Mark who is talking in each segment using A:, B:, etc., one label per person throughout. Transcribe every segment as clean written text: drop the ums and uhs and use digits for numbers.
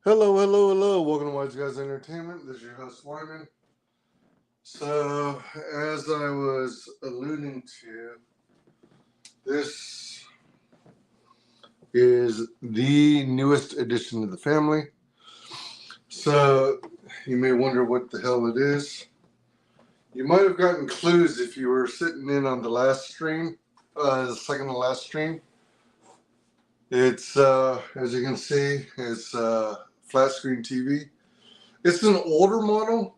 A: Hello, hello, hello. Welcome to Wise Guys Entertainment. This is your host, Wyman. So, as I was alluding to, this is the newest addition to the family. So, you may wonder what the hell it is. You might have gotten clues if you were sitting in on the last stream, the second to last stream. It's, as you can see, it's flat screen TV. It's an older model.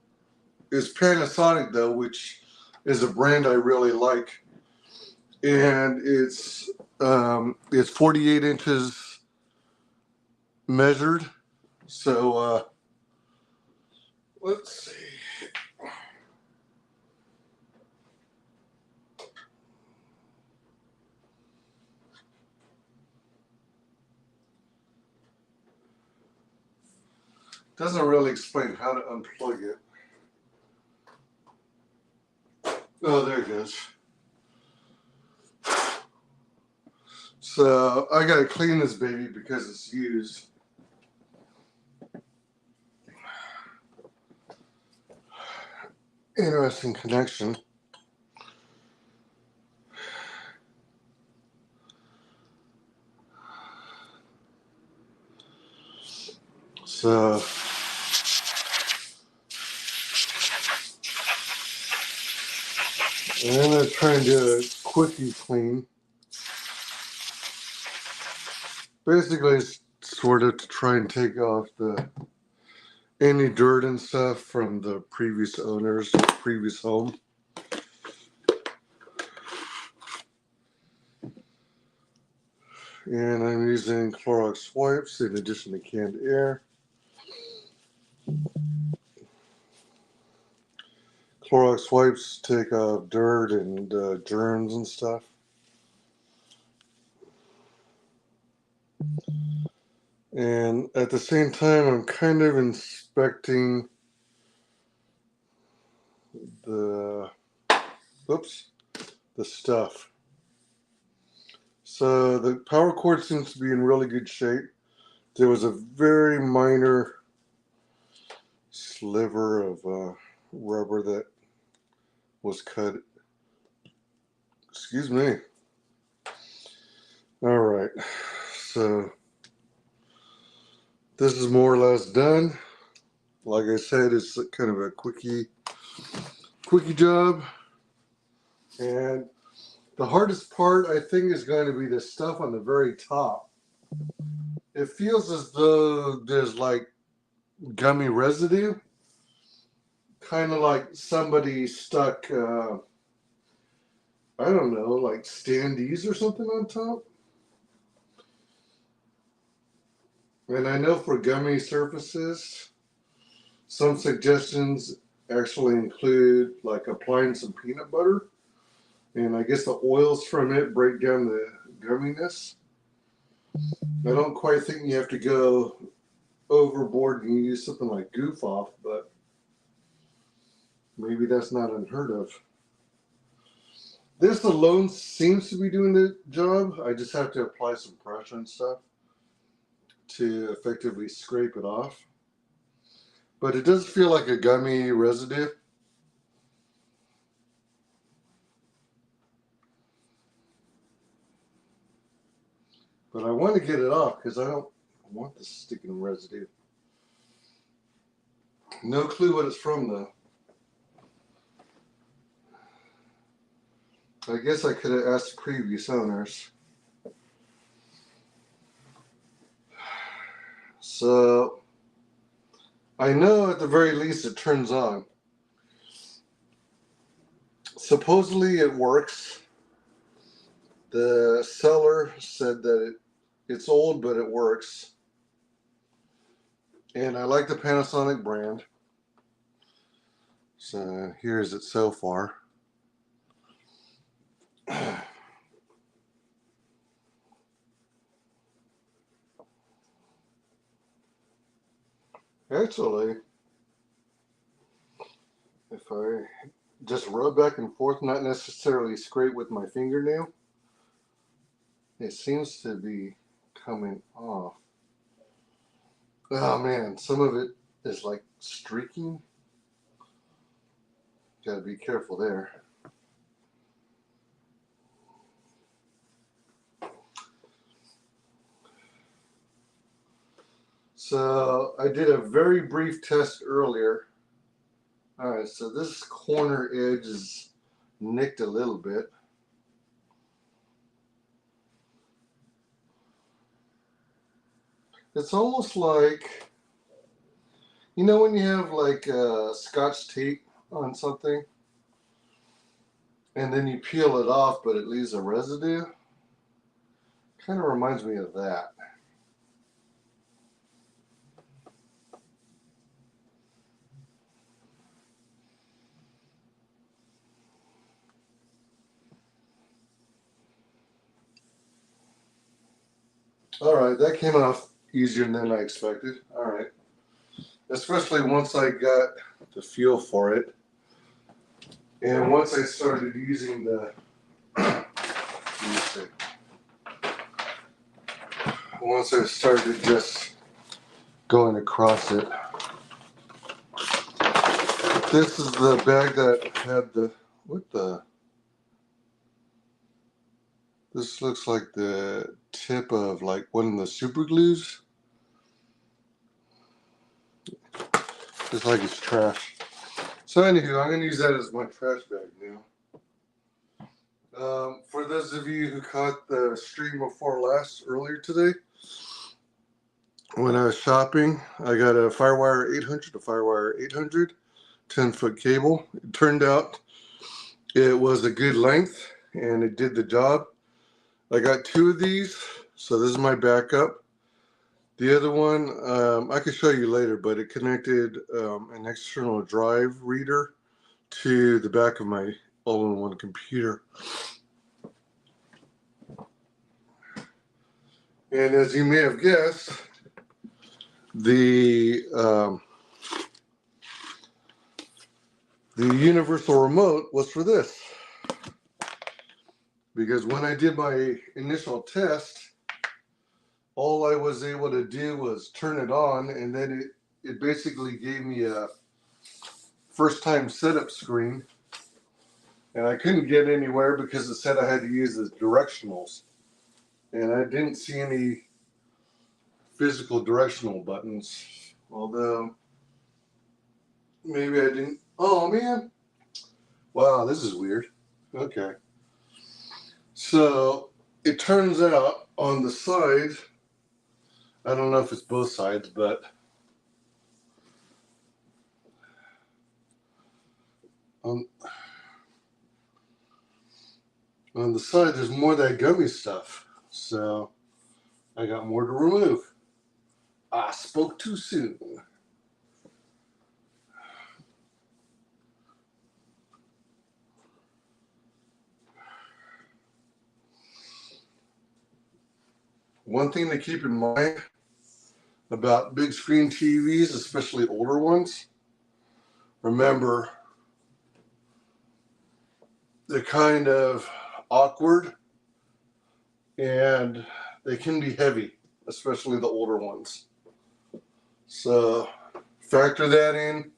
A: It's Panasonic though, which is a brand I really like, and it's 48 inches measured. So let's see. Doesn't really explain how to unplug it. Oh, there it goes. So I gotta clean this baby because it's used. Interesting connection. So I'm gonna try and do a quickie clean. Basically, it's sort of to try and take off any dirt and stuff from the previous owner's previous home. And I'm using Clorox wipes in addition to canned air. Clorox wipes take off dirt and germs and stuff. And at the same time, I'm kind of inspecting the stuff. So the power cord seems to be in really good shape. There was a very minor sliver of rubber that was cut. Excuse me. All right. So this is more or less done. Like I said, it's kind of a quickie job. And the hardest part, I think, is going to be the stuff on the very top. It feels as though there's like gummy residue. Kind of like somebody stuck, I don't know, like standees or something on top. And I know for gummy surfaces, some suggestions actually include like applying some peanut butter. And I guess the oils from it break down the gumminess. I don't quite think you have to go overboard and use something like Goof Off, but maybe that's not unheard of. This alone seems to be doing the job. I just have to apply some pressure and stuff to effectively scrape it off. But it does feel like a gummy residue. But I want to get it off because I don't want the sticking residue. No clue what it's from though. I guess I could have asked the previous owners. So I know at the very least it turns on. Supposedly it works. The seller said that it's old, but it works. And I like the Panasonic brand. So here's it so far. Actually, if I just rub back and forth, not necessarily scrape with my fingernail, it seems to be coming off. Oh man, some of it is like streaking. Gotta be careful there. So I did a very brief test earlier. Alright, so this corner edge is nicked a little bit. It's almost like, you know, when you have like Scotch tape on something and then you peel it off but it leaves a residue? Kind of reminds me of that. Alright, that came off easier than I expected. Alright. Especially once I got the feel for it. And once I started using the, once I started just going across it. This is the bag that had the, what the? This looks like the tip of like one of the super glues. Just like it's trash. So anywho, I'm going to use that as my trash bag now. For those of you who caught the stream before last earlier today, when I was shopping, I got a Firewire 800 to Firewire 800 10-foot cable. It turned out it was a good length and it did the job. I got 2 of these, so this is my backup. The other one, I could show you later, but it connected an external drive reader to the back of my all-in-one computer. And as you may have guessed, the universal remote was for this. Because when I did my initial test, all I was able to do was turn it on, and then it basically gave me a first time setup screen, and I couldn't get anywhere because it said I had to use the directionals, and I didn't see any physical directional buttons, although maybe I didn't. Oh man, wow, this is weird. Okay, so it turns out on the side, I don't know if it's both sides, but on the side there's more of that gummy stuff, so I got more to remove. I spoke too soon. One thing to keep in mind about big screen TVs, especially older ones, remember they're kind of awkward and they can be heavy, especially the older ones. So factor that in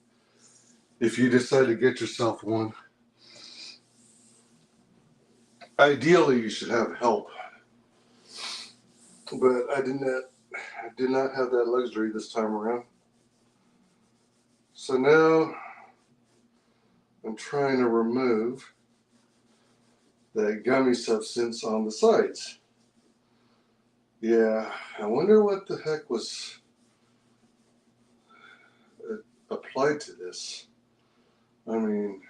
A: if you decide to get yourself one. Ideally, you should have help, but I did not have that luxury this time around. So now I'm trying to remove that gummy substance on the sides. Yeah, I wonder what the heck was applied to this. I mean,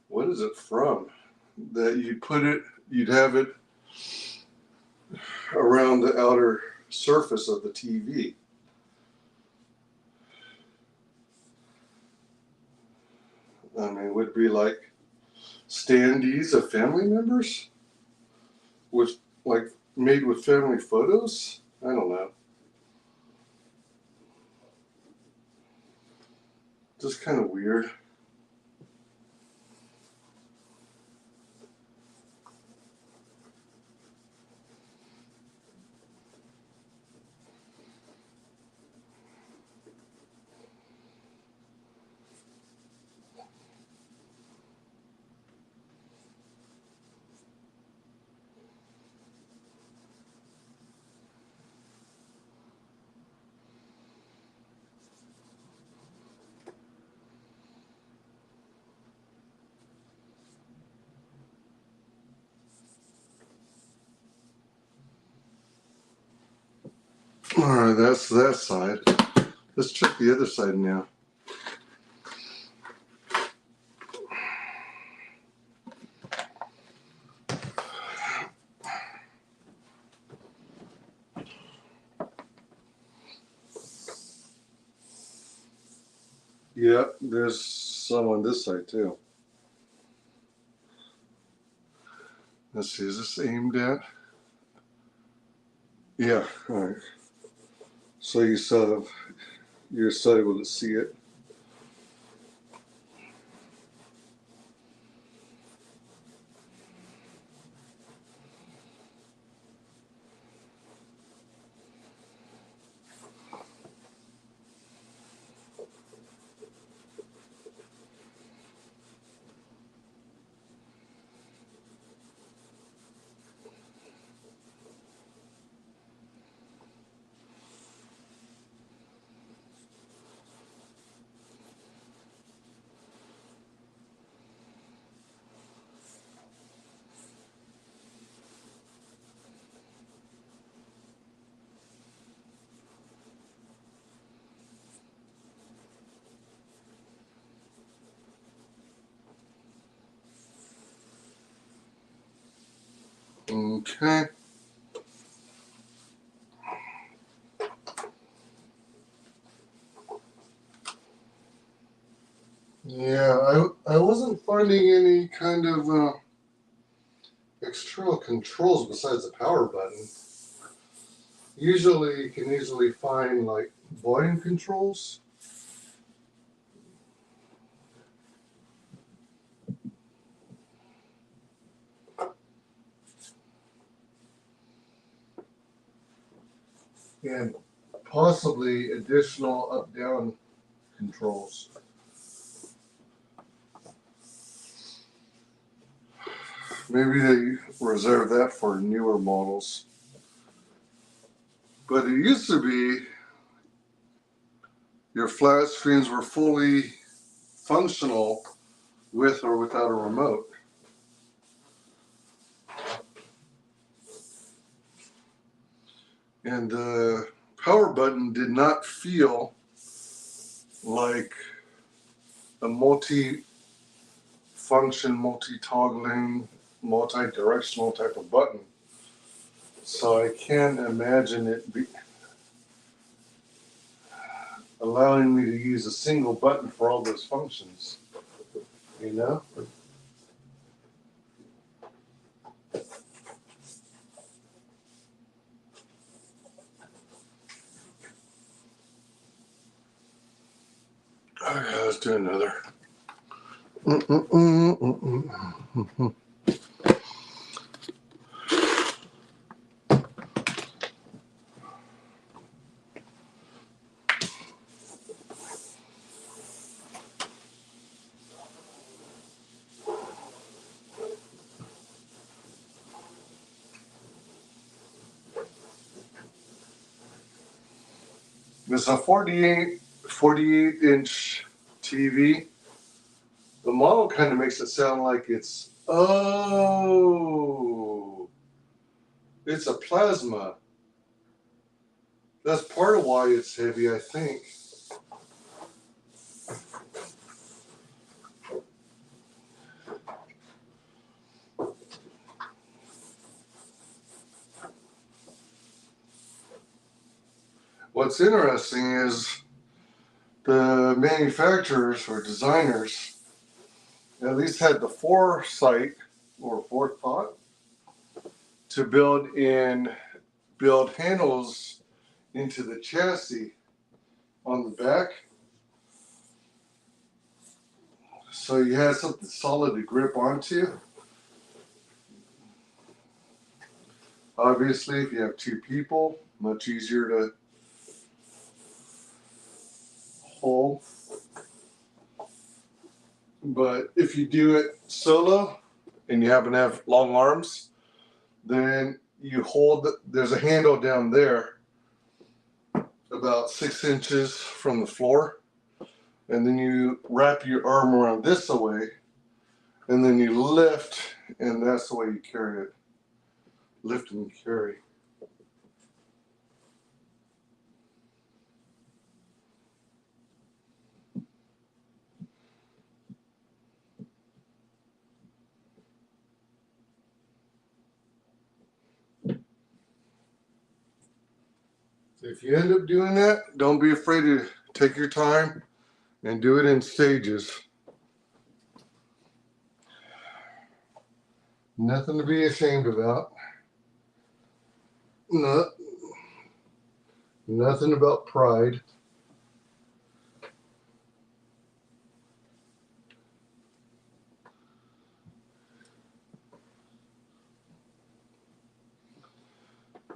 A: what is it from? That you'd have it around the outer surface of the TV. I mean, would it be like standees of family members? With, like, made with family photos? I don't know. Just kind of weird. Alright, that's that side. Let's check the other side now. Yep, there's some on this side too. Let's see, is this aimed at? Yeah, alright. So you're able to see it. Okay. Yeah, I wasn't finding any kind of external controls besides the power button. Usually you can easily find like volume controls. And possibly additional up-down controls. Maybe they reserve that for newer models. But it used to be your flat screens were fully functional with or without a remote. And the power button did not feel like a multi-function, multi-toggling, multi-directional type of button. So I can't imagine it allowing me to use a single button for all those functions. You know? Okay, let's do another. It's a 48 inch TV. The model kind of makes it sound like it's a plasma. That's part of why it's heavy, I think. What's interesting is the manufacturers or designers at least had the foresight or forethought to build handles into the chassis on the back, so you had something solid to grip onto. Obviously, if you have two people, much easier to hold. But if you do it solo and you happen to have long arms, then you hold, there's a handle down there about 6 inches from the floor, and then you wrap your arm around this way, and then you lift, and that's the way you carry it. Lift and carry. If you end up doing that, don't be afraid to take your time and do it in stages. Nothing to be ashamed about. No, nothing about pride.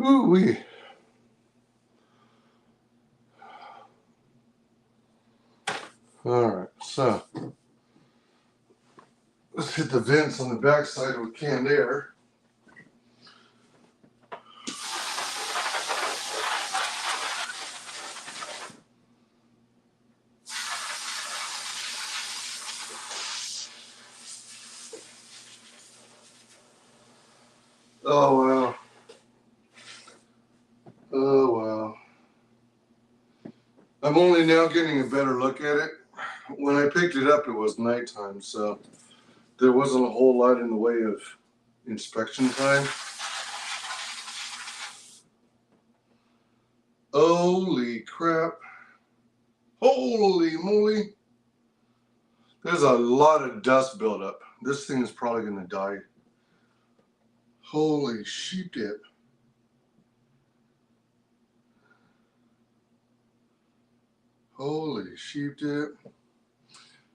A: Ooh-wee. All right, so let's hit the vents on the backside with canned air. Oh, wow. Oh, wow. I'm only now getting a better look at it. When I picked it up, it was nighttime, so there wasn't a whole lot in the way of inspection time. Holy crap. Holy moly. There's a lot of dust buildup. This thing is probably going to die. Holy sheep dip. Holy sheep dip.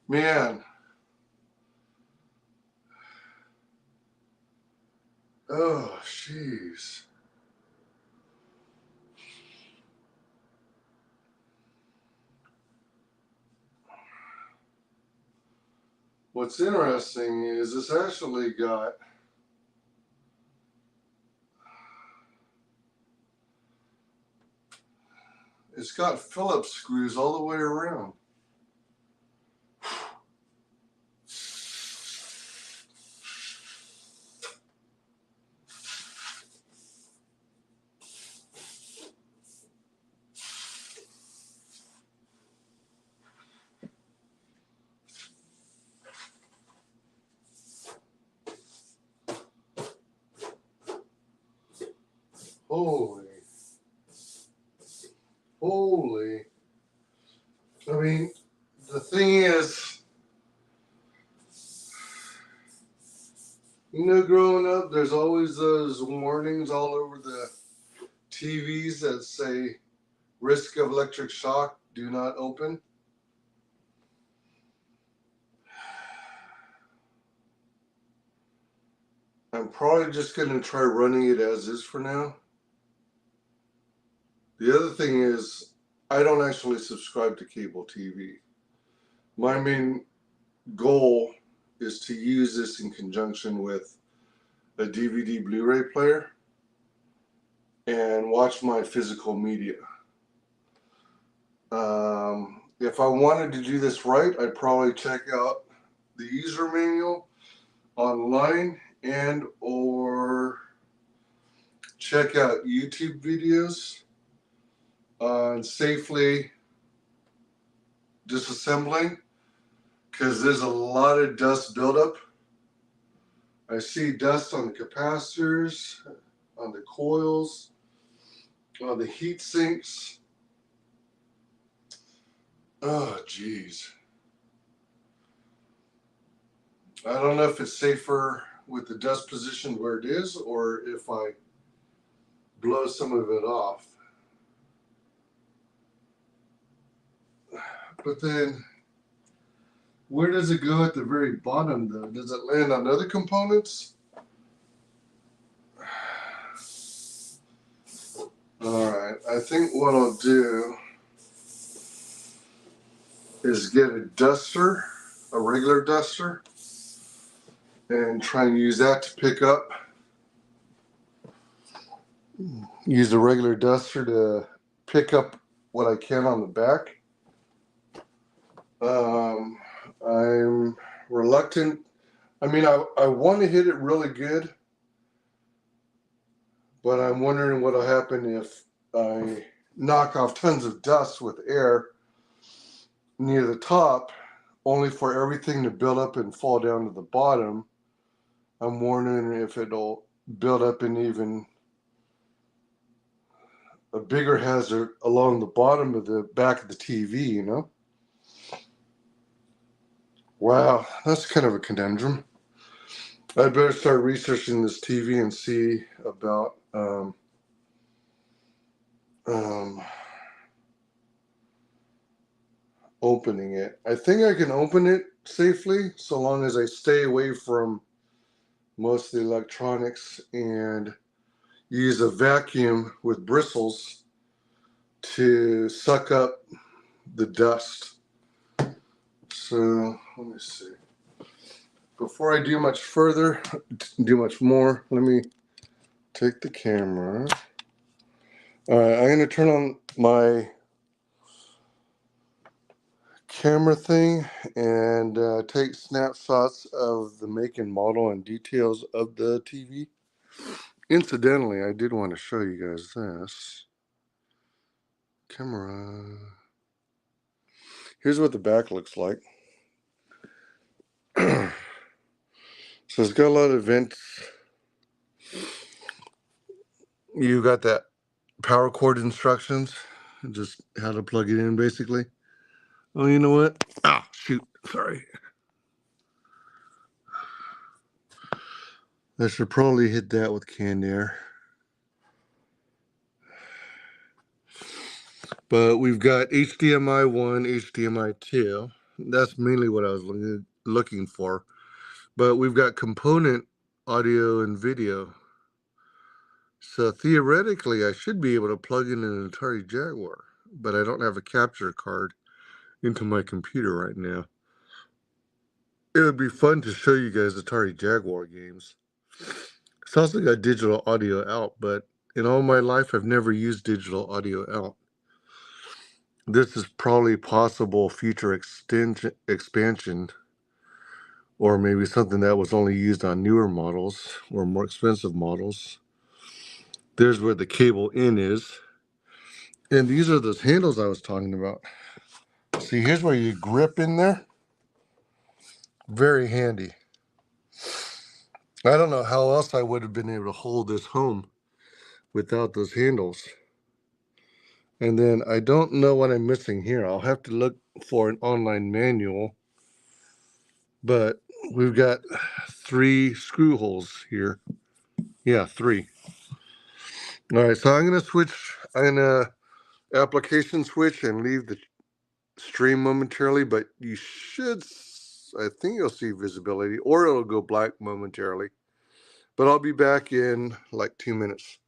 A: Man. Oh, jeez. What's interesting is this actually got it's got Phillips screws all the way around. Holy. Holy. I mean, the thing is, growing up, there's always those warnings all over the TVs that say risk of electric shock, do not open. I'm probably just going to try running it as is for now. The other thing is, I don't actually subscribe to cable TV. My main goal is to use this in conjunction with a DVD Blu-ray player and watch my physical media. If I wanted to do this right, I'd probably check out the user manual online and or check out YouTube videos on safely disassembling, because there's a lot of dust buildup. I see dust on the capacitors, on the coils, on the heat sinks. Oh, geez. I don't know if it's safer with the dust positioned where it is or if I blow some of it off. But then, where does it go at the very bottom, though? Does it land on other components? All right, I think what I'll do is get a duster, a regular duster, and try and use that to pick up. Use a regular duster to pick up what I can on the back. I'm reluctant. I mean, I want to hit it really good, but I'm wondering what'll happen if I knock off tons of dust with air near the top, only for everything to build up and fall down to the bottom. I'm wondering if it'll build up and even a bigger hazard along the bottom of the back of the TV, you know? Wow, that's kind of a conundrum. I'd better start researching this TV and see about um, opening it. I think I can open it safely so long as I stay away from most of the electronics and use a vacuum with bristles to suck up the dust. So let me see. Before I do much further, do much more, let me take the camera. All right, I'm going to turn on my camera thing and take snapshots of the make and model and details of the TV. Incidentally, I did want to show you guys this. Camera. Here's what the back looks like. So it's got a lot of vents. You got that power cord instructions, just how to plug it in basically. Oh, you know what? Ah, shoot. Sorry. I should probably hit that with canned air. But we've got HDMI 1, HDMI 2. That's mainly what I was looking for. But we've got component audio and video. So theoretically, I should be able to plug in an Atari Jaguar. But I don't have a capture card into my computer right now. It would be fun to show you guys Atari Jaguar games. It's also got digital audio out, but in all my life, I've never used digital audio out. This is probably possible future expansion, or maybe something that was only used on newer models or more expensive models. There's where the cable in is. And these are those handles I was talking about. See, here's where you grip in there. Very handy. I don't know how else I would have been able to hold this home without those handles. And then I don't know what I'm missing here. I'll have to look for an online manual. But we've got 3 screw holes here. Yeah, 3. All right, so I'm going to switch. I'm going to application switch and leave the stream momentarily, but you should, I think you'll see visibility, or it'll go black momentarily. But I'll be back in like 2 minutes.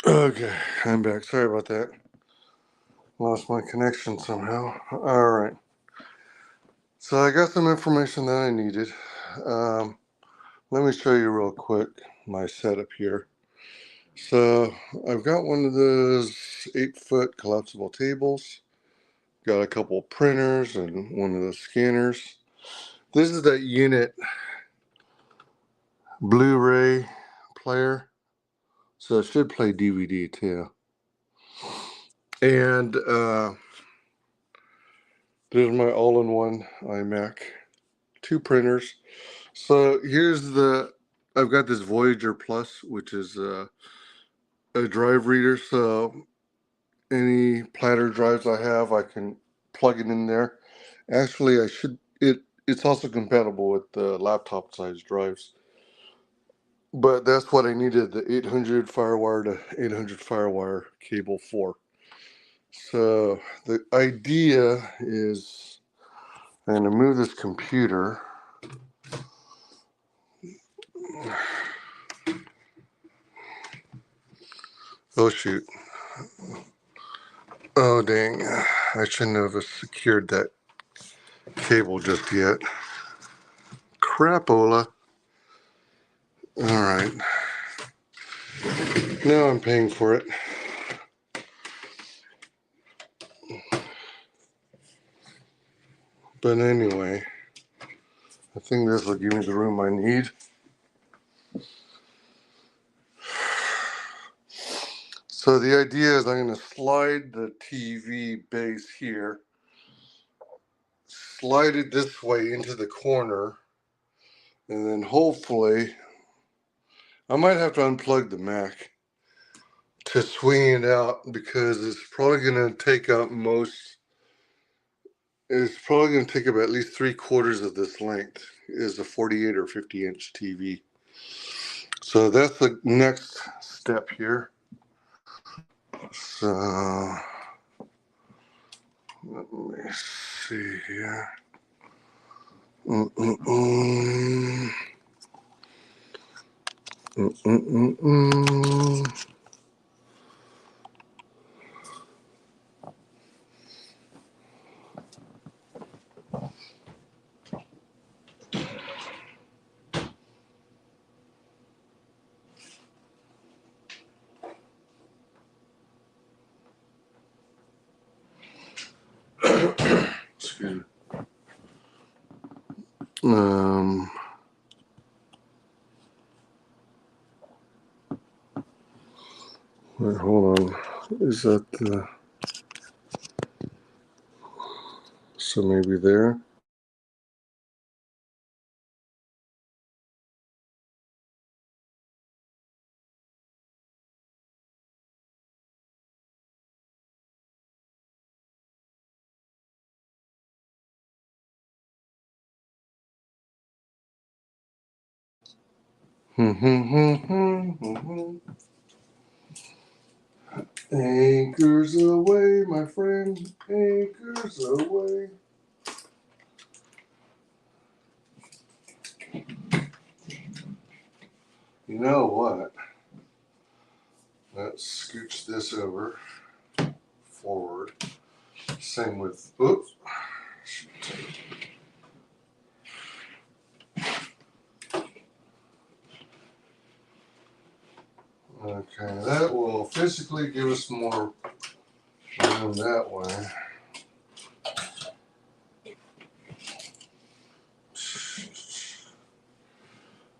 A: Okay, I'm back. Sorry about that. Lost my connection somehow. All right. So I got some information that I needed. Um, Let me show you real quick my setup here. So I've got one of those 8-foot collapsible tables. Got a couple printers and one of those scanners. This is that unit Blu-ray player. So it should play DVD too. And there's my all-in-one iMac. 2 printers. So I've got this Voyager Plus, which is a drive reader. So any platter drives I have, I can plug it in there. Actually, it's also compatible with the laptop size drives. But that's what I needed the 800 FireWire to 800 FireWire cable for. So the idea is I'm going to move this computer. Oh shoot. Oh dang. I shouldn't have secured that cable just yet. Crapola. Alright. Now I'm paying for it. But anyway, I think this will give me the room I need. So the idea is I'm going to slide the TV base here, slide it this way into the corner, and then hopefully I might have to unplug the Mac to swing it out because it's probably going to take up it's probably going to take up at least 3/4 of this length is a 48 or 50-inch TV. So that's the next step here. So let me see here. Mm-mm-mm. Mm-mm-mm-mm. Excuse me. Wait, hold on. Is that the... So maybe there? Anchors away, my friend. Anchors away. You know what? Let's scooch this over forward. Same with... Oops. Okay, that will physically give us more room that way.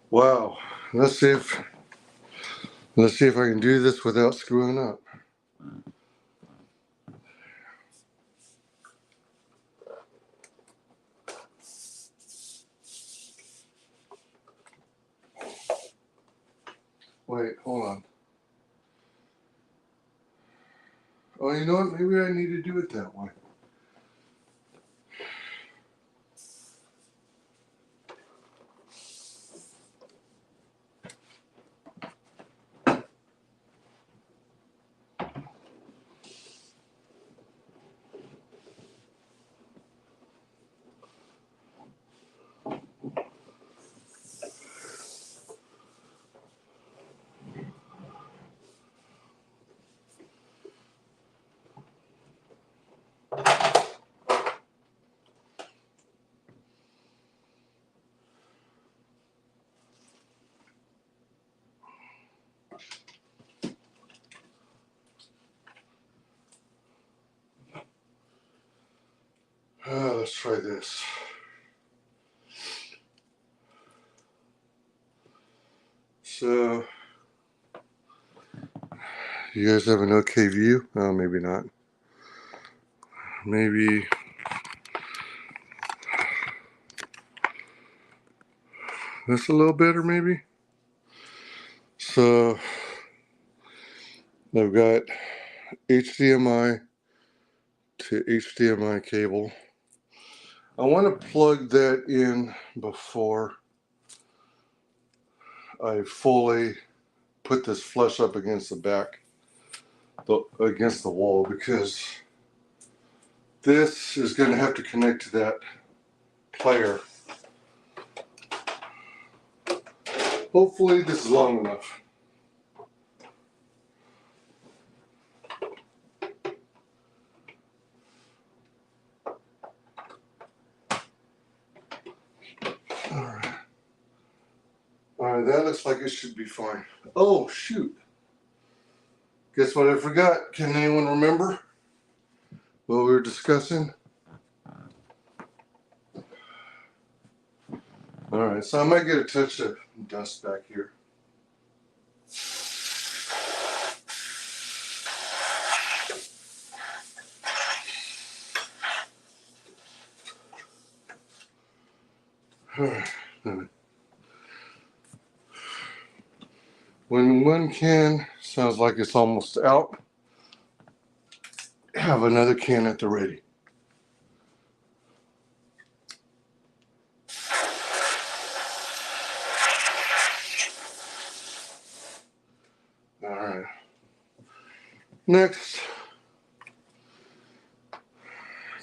A: Wow. Let's see if I can do this without screwing up. Wait, hold on. Oh, you know what? Maybe I need to do it that way. Let's try this. So, you guys have an okay view? Oh, maybe not. Maybe that's a little better, maybe. So, I've got HDMI to HDMI cable. I want to plug that in before I fully put this flush up against the back, against the wall, because this is going to have to connect to that player. Hopefully this is long enough. Alright, that looks like it should be fine. Oh, shoot. Guess what I forgot? Can anyone remember what we were discussing? Alright, so I might get a touch of dust back here. When one can sounds like it's almost out, have another can at the ready. Alright. Next,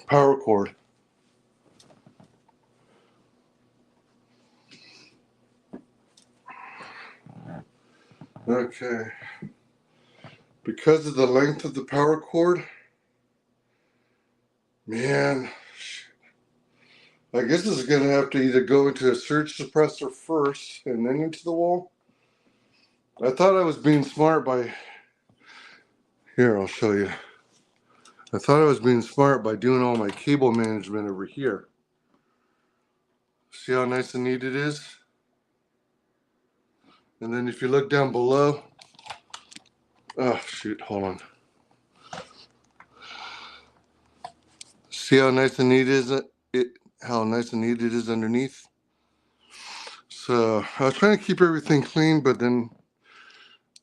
A: power cord. Okay. Because of the length of the power cord, man, I guess this is going to have to either go into a surge suppressor first and then into the wall. I thought I was being smart by, here, I'll show you. I thought I was being smart by doing all my cable management over here. See how nice and neat it is? And then if you look down below, oh shoot, hold on. See how nice and neat is it? How nice and neat it is underneath. So I was trying to keep everything clean, but then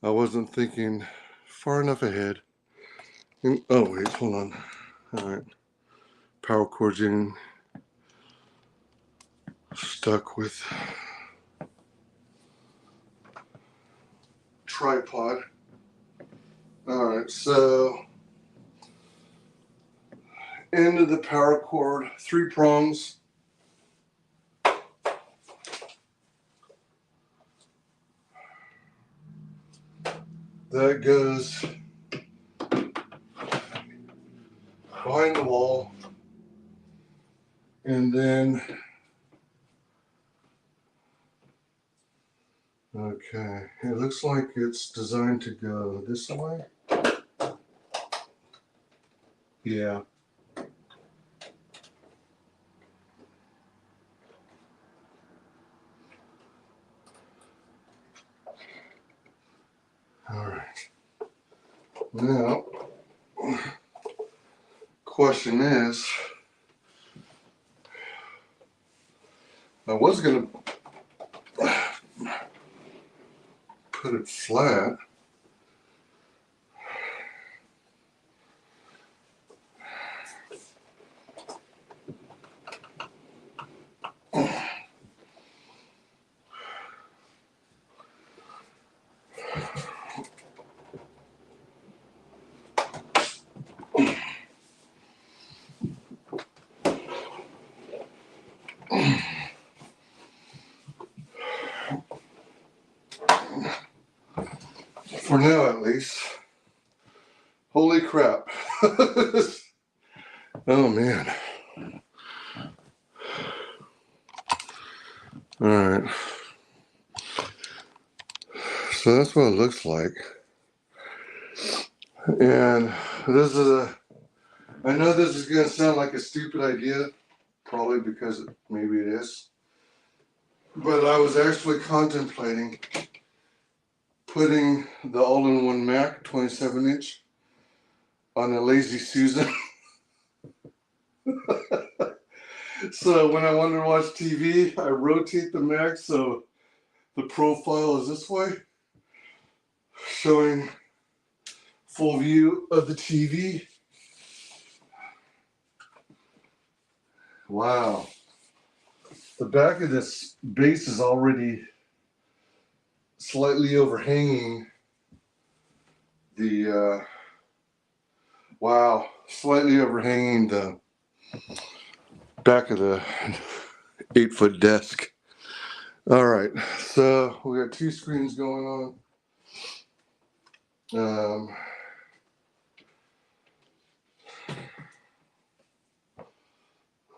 A: I wasn't thinking far enough ahead. And, oh wait, hold on. All right, power cord's getting stuck with tripod. All right, so end of the power cord, 3 prongs. That goes behind the wall, and then okay, it looks like it's designed to go this way. Yeah. All right. Now, question is, I was gonna put it flat. For now, at least. Holy crap. Oh, man. All right. So that's what it looks like. And this is I know this is going to sound like a stupid idea, probably because maybe it is. But I was actually contemplating putting the all-in-one Mac 27-inch on a Lazy Susan. So when I want to watch TV, I rotate the Mac so the profile is this way, showing full view of the TV. Wow. The back of this base is already slightly overhanging the, slightly overhanging the back of the 8-foot desk. All right, so we got two screens going on.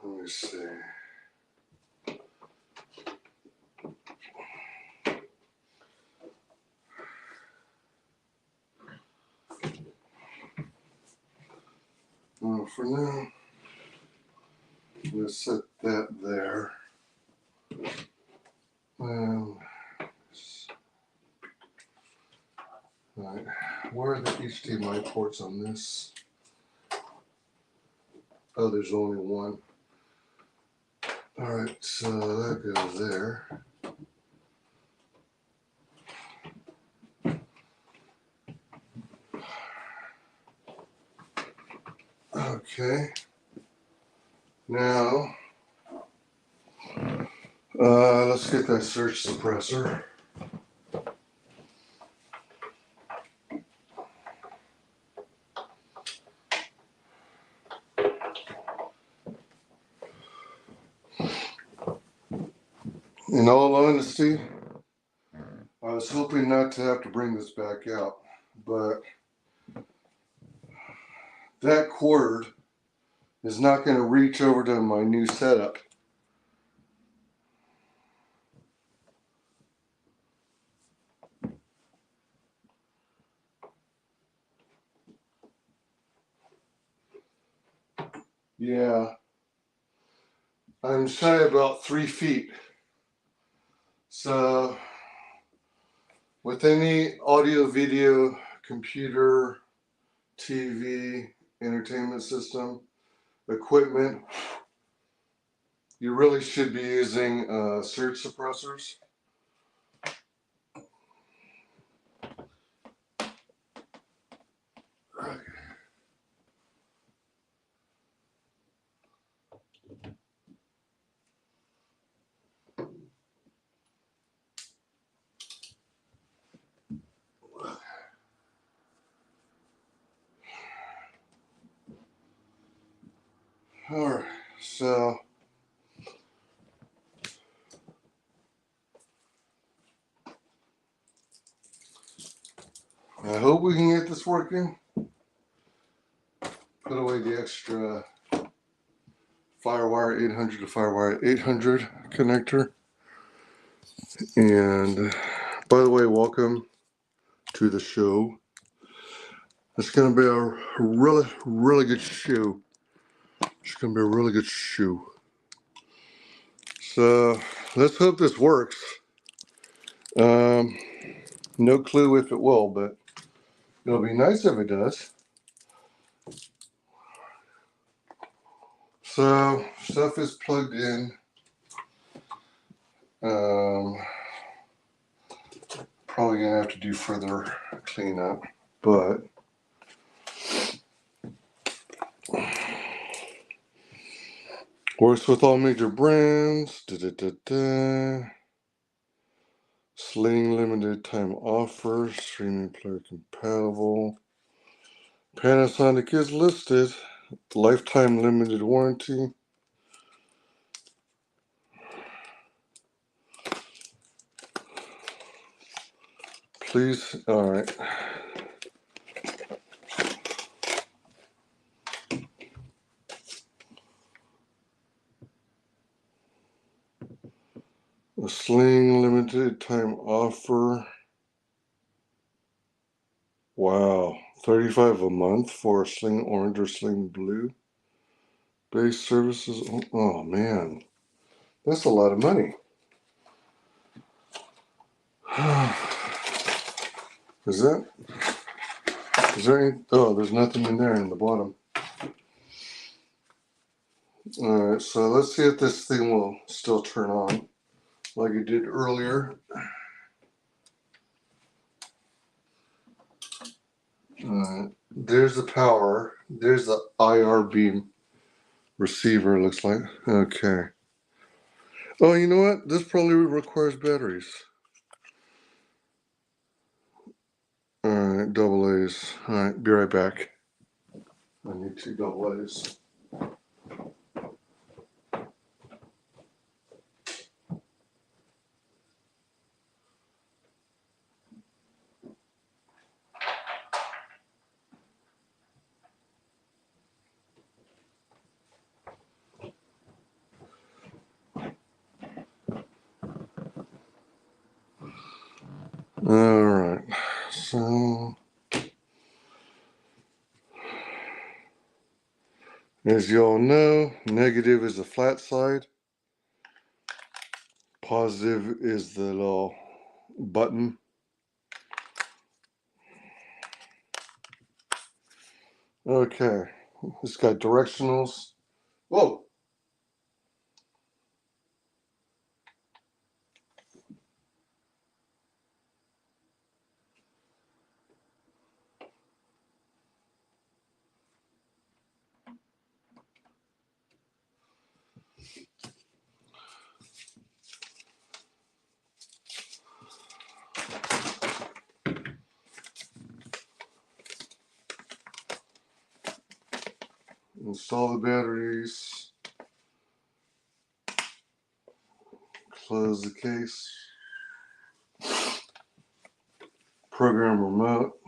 A: Let me see. For now, let's set that there. All right, where are the HDMI ports on this? Oh, there's only one. All right, so that goes there. Okay. Now, let's get that surge suppressor. In all honesty, I was hoping not to have to bring this back out, but that cord is not going to reach over to my new setup. Yeah, I'm shy about 3 feet. So with any audio, video, computer, TV, entertainment system, equipment, you really should be using surge suppressors. All right, so I hope we can get this working. Put away the extra FireWire 800 to FireWire 800 connector. And by the way, welcome to the show. It's going to be a really, really good show. It's going to be a really good show. So let's hope this works. No clue if it will, but it'll be nice if it does. So stuff is plugged in. Probably gonna have to do further cleanup, but works with all major brands. Sling limited time offer, streaming player compatible. Panasonic is listed. Lifetime limited warranty. Please, all right. A Sling limited time offer. Wow, $35 a month for a Sling Orange or Sling Blue. Base services. Oh man, that's a lot of money. Is there any? Oh, there's nothing in there in the bottom. All right, so let's see if this thing will still turn on like it did earlier. There's the power. There's the IR beam receiver, looks like. Okay. Oh, you know what? This probably requires batteries. All right, double A's. All right, be right back. I need 2 double A's. All right. So, as you all know, negative is the flat side. Positive is the little button. Okay. It's got directionals. Whoa. Install the batteries. Close the case. Program remote.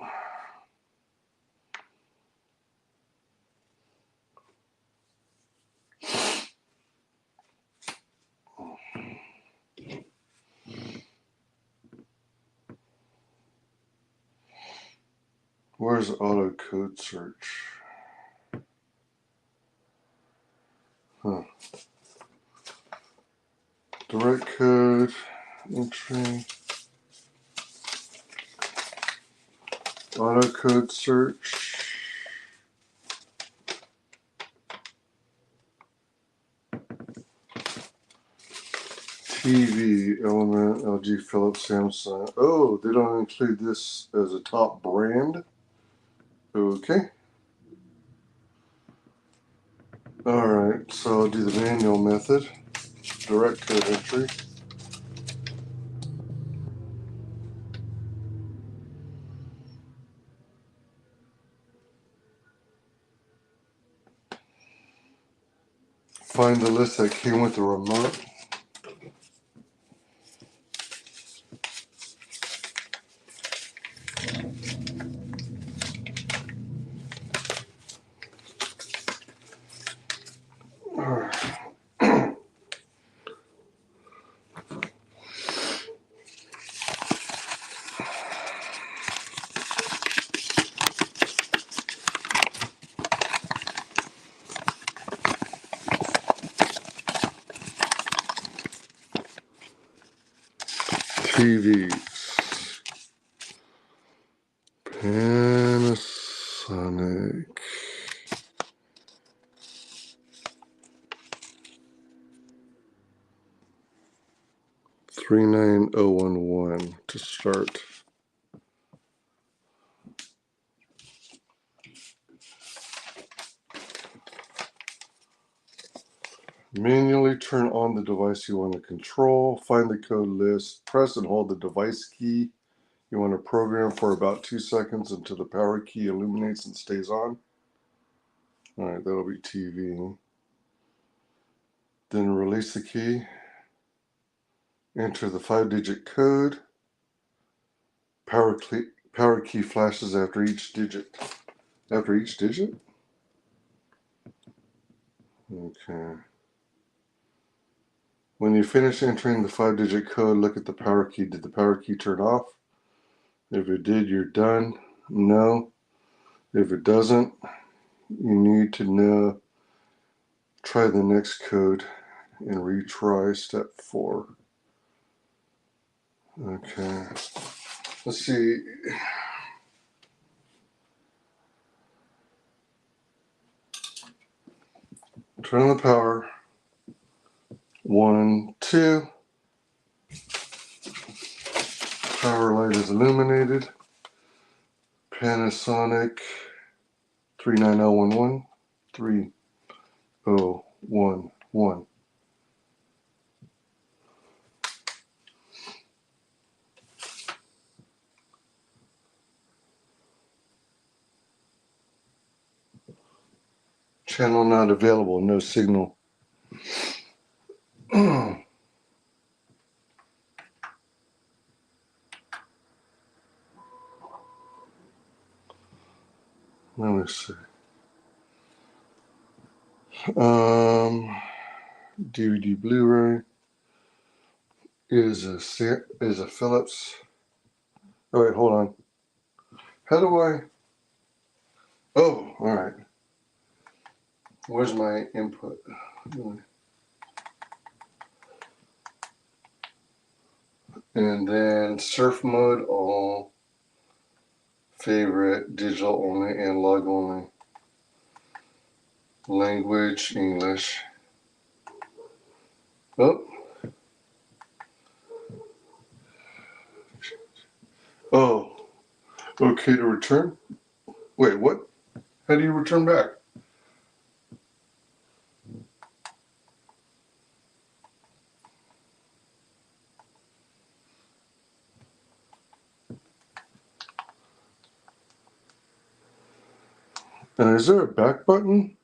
A: Where's auto code search? Huh. Direct code entry. Auto code search. TV, Element, LG, Philips, Samsung. Oh, they don't include this as a top brand. Okay. Alright, so I'll do the manual method. Direct code entry. Find the list that came with the remote. TVs. Panasonic. 39011 to start. Manually turn on the device you want to control. Find the code list. Press and hold the device key you want to program for about 2 seconds until the power key illuminates and stays on. Alright, that'll be TV. Then release the key. Enter the 5-digit code. Power key flashes after each digit. After each digit? Okay. When you finish entering the 5-digit code, look at the power key. Did the power key turn off? If it did, you're done. No. If it doesn't, you need to know. try the next code and retry step 4. Okay. Let's see. Turn on the power. 1, 2. Power light is illuminated. Panasonic 39011. 3011. Channel not available, no signal. Let me see. DVD Blu-ray is a Philips. Oh wait, hold on. How do I? Oh, all right. Where's my input? And then surf mode, all, favorite, digital only, analog only, language, English. Oh. Oh. Okay to return? Wait, what? How do you return back? Is there a back button?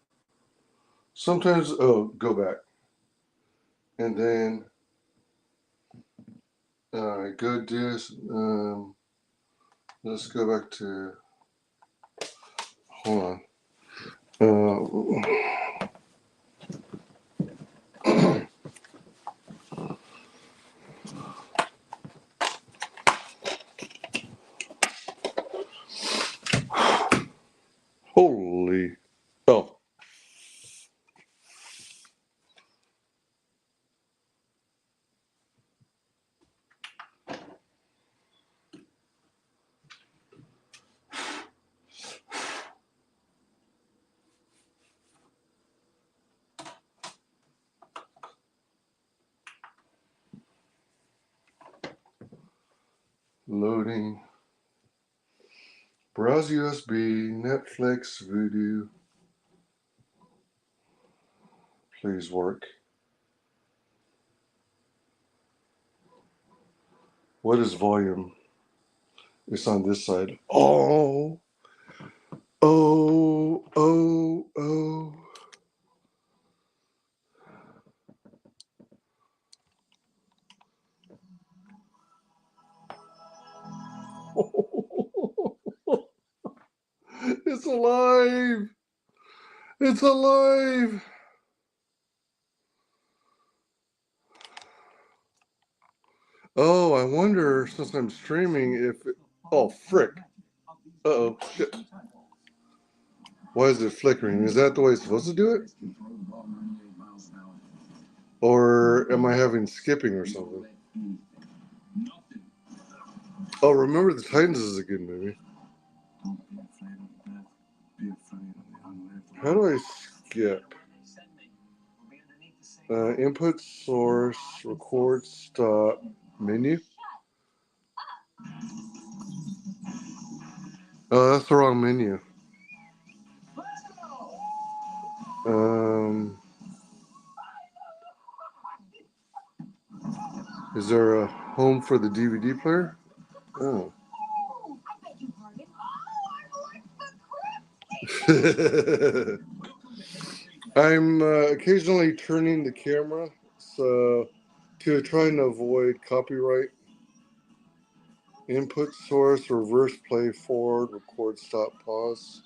A: Sometimes, oh, go back. And then, go disk. Let's go back to, hold on. Holy, oh. Loading. Browse USB, Netflix, Vudu. Please work. What is volume? It's on this side. Oh. Oh, oh, oh. It's alive. It's alive. Oh, I wonder, since I'm streaming, if it, oh, frick. Uh-oh. Shit. Why is it flickering? Is that the way it's supposed to do it? Or am I having skipping or something? Oh, Remember the Titans is a good movie. How do I skip? Input, source, record, stop, menu. Oh, that's the wrong menu. Is there a home for the DVD player? Oh. I'm occasionally turning the camera so to try and avoid copyright. Input, source, reverse, play, forward, record, stop, pause.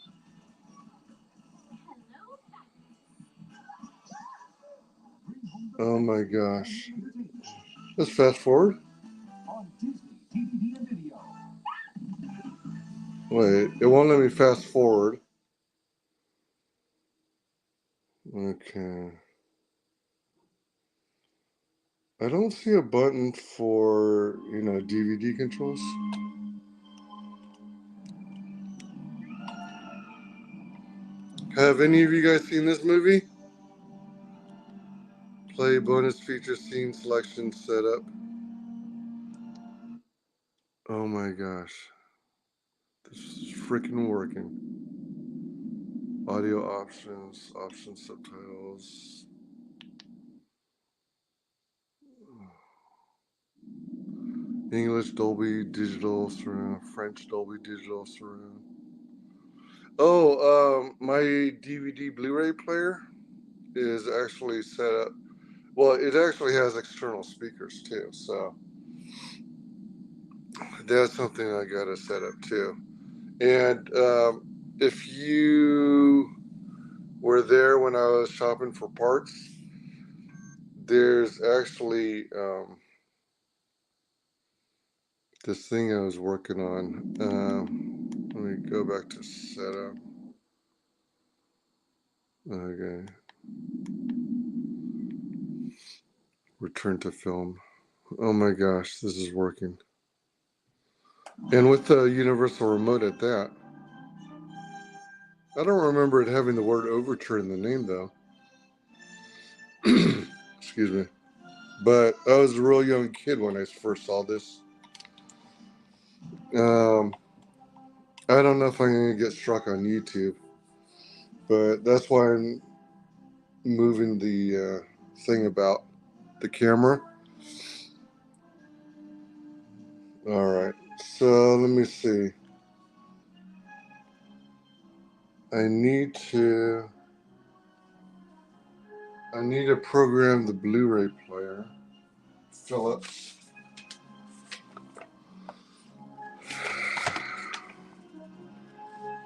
A: Oh my gosh. Let's fast forward. Wait, it won't let me fast forward. Okay. I don't see a button for, DVD controls. Have any of you guys seen this movie? Play bonus feature scene selection setup. Oh my gosh. This is freaking working. Audio options, subtitles. English Dolby Digital Surround, French Dolby Digital Surround. Oh, my DVD Blu-ray player is actually set up. Well, it actually has external speakers too, so that's something I gotta set up too. And if you were there when I was shopping for parts, there's actually this thing I was working on. Let me go back to setup. Okay. Return to film. Oh my gosh, this is working. And with the universal remote at that. I don't remember it having the word overture in the name though. Excuse me. But I was a real young kid when I first saw this. I don't know if I'm going to get struck on YouTube, but that's why I'm moving the thing about the camera. All right, so let me see. I need to program the Blu-ray player. Philips.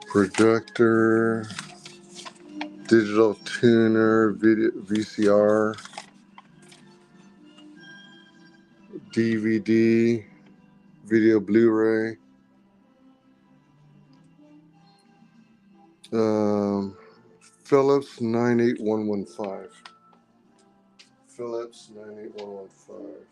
A: Projector. Digital tuner. Video VCR. DVD. Video Blu-ray. Philips 98115. Philips 98115.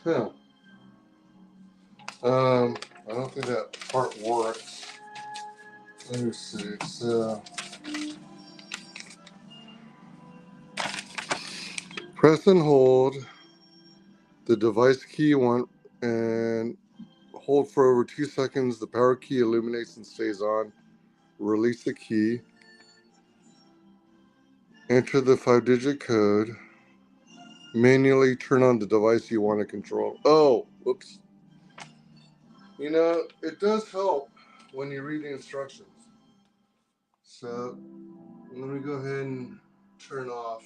A: Yeah. I don't think that part works. Let me see. It's press and hold the device key and hold for over 2 seconds. The power key illuminates and stays on. Release the key. Enter the 5-digit code. Manually turn on the device you want to control. Oh, whoops. It does help when you read the instructions. So let me go ahead and turn off.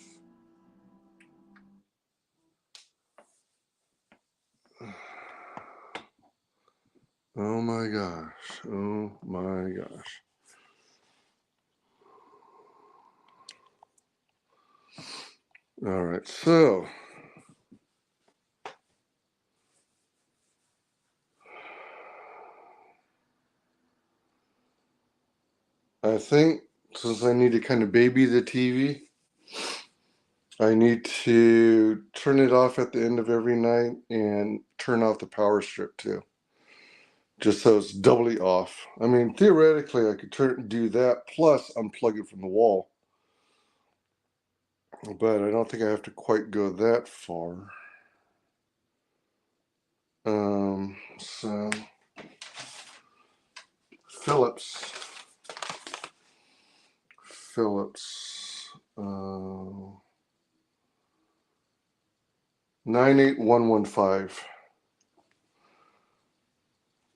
A: Oh my gosh. Oh my gosh. All right. So I think since I need to kind of baby the TV, I need to turn it off at the end of every night and turn off the power strip too. Just so it's doubly off. I mean, theoretically, I could do that plus unplug it from the wall. But I don't think I have to quite go that far. So Philips. 98115.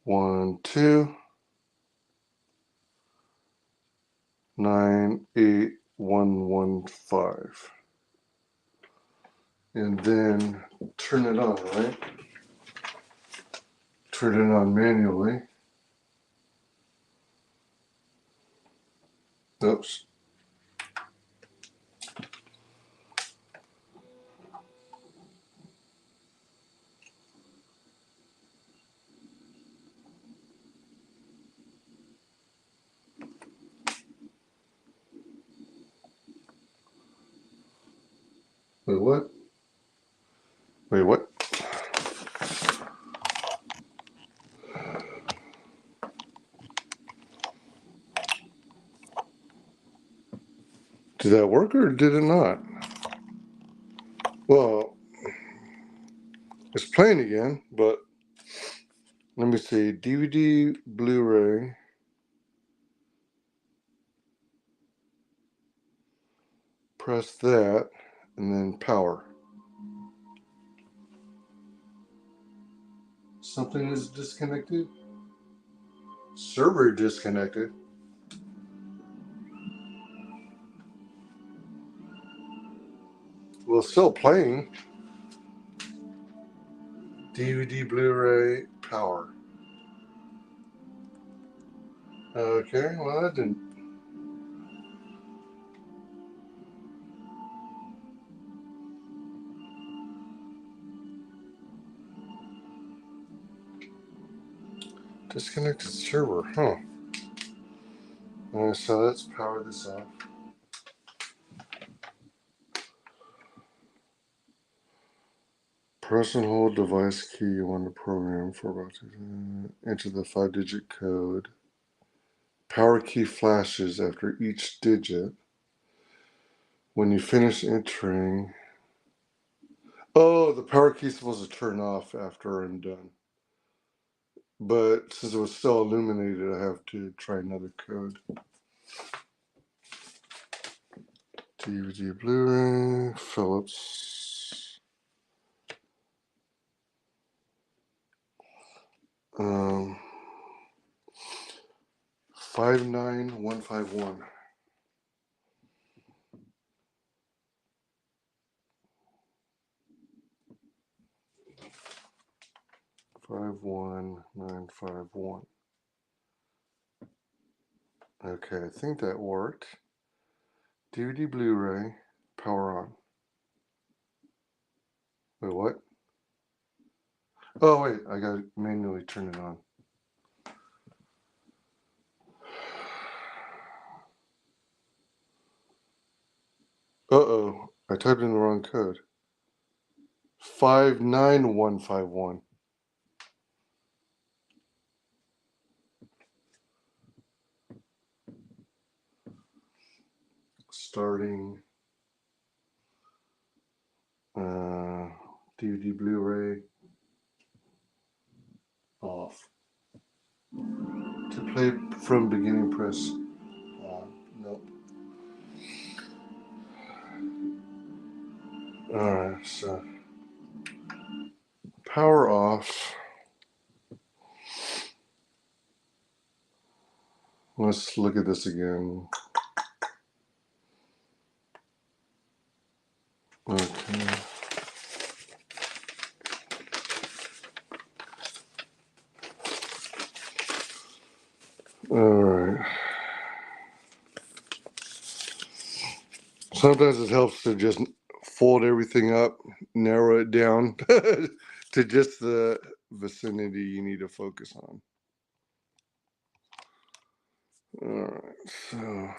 A: 1, 2, 98115. And then turn it on, right? Turn it on manually. Oops. Wait, what? Wait, what? Did that work or did it not? Well, it's playing again, but let me see. DVD, Blu-ray. Press that and then power. Something is disconnected. Server disconnected. Well, still playing. DVD, Blu-ray, power. Okay, well, that didn't. Disconnected server, huh? So let's power this off. Press and hold device key you want to program for about to enter the 5-digit code. Power key flashes after each digit. When you finish entering, oh, the power key is supposed to turn off after I'm done. But since it was still illuminated, I have to try another code. DVD, Blu-ray, Philips. 59151. 51951. Okay, I think that worked. DVD, Blu-ray, power on. Wait, what? Oh, wait, I gotta manually turn it on. Uh-oh, I typed in the wrong code. 59151. Starting DVD, Blu-ray off. To play from beginning, press on. Nope. Alright, so power off. Let's look at this again. Okay. Alright. Sometimes it helps to just fold everything up, narrow it down to just the vicinity you need to focus on. Alright, so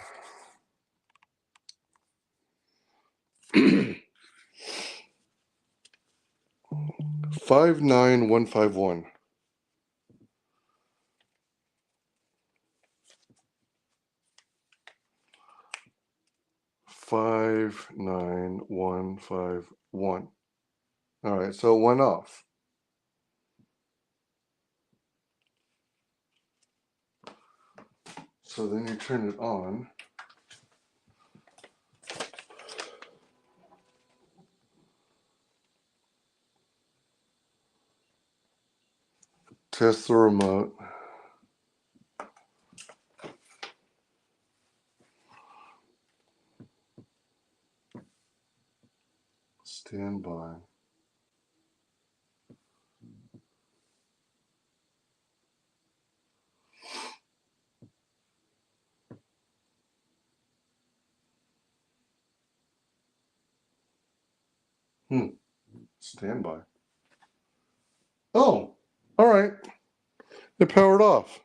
A: 59151. 59151. All right, so it went off. So then you turn it on. Test the remote. Stand by. Stand by. Oh, all right. It powered off.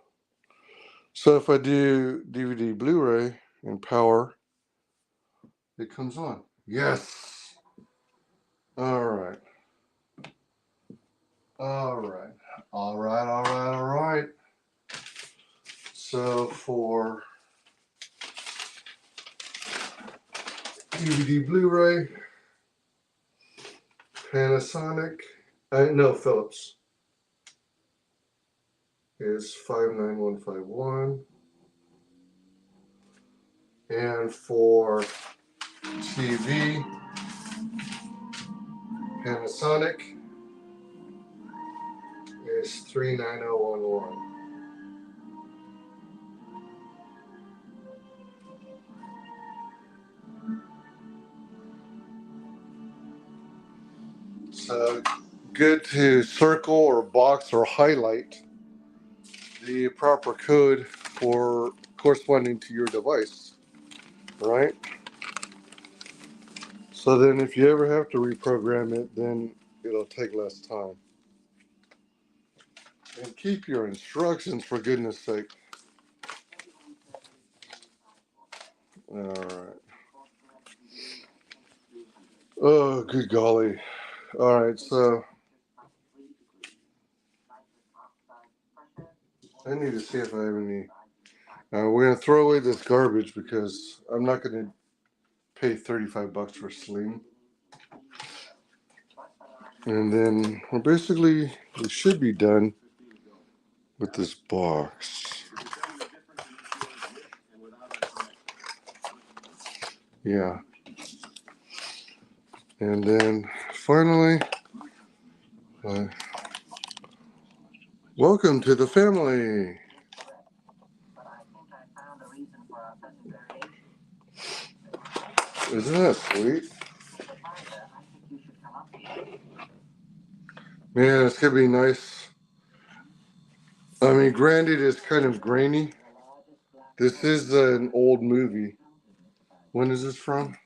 A: So if I do DVD, Blu-ray, and power, it comes on. Yes. All right. All right. All right. All right. All right. So for DVD Blu-ray, Panasonic, no, Philips is 59151. And for TV, Panasonic is 39011. So good to circle or box or highlight the proper code for corresponding to your device, right? So then if you ever have to reprogram it, then it'll take less time. And keep your instructions, for goodness sake. All right. Oh, good golly. All right, so I need to see if I have any. We're going to throw away this garbage because I'm not going to pay $35 for Sling. And then we should be done with this box. Yeah. And then finally, welcome to the family. Isn't that sweet? Man, it's going to be nice. I mean, granted, it's kind of grainy. This is an old movie. When is this from?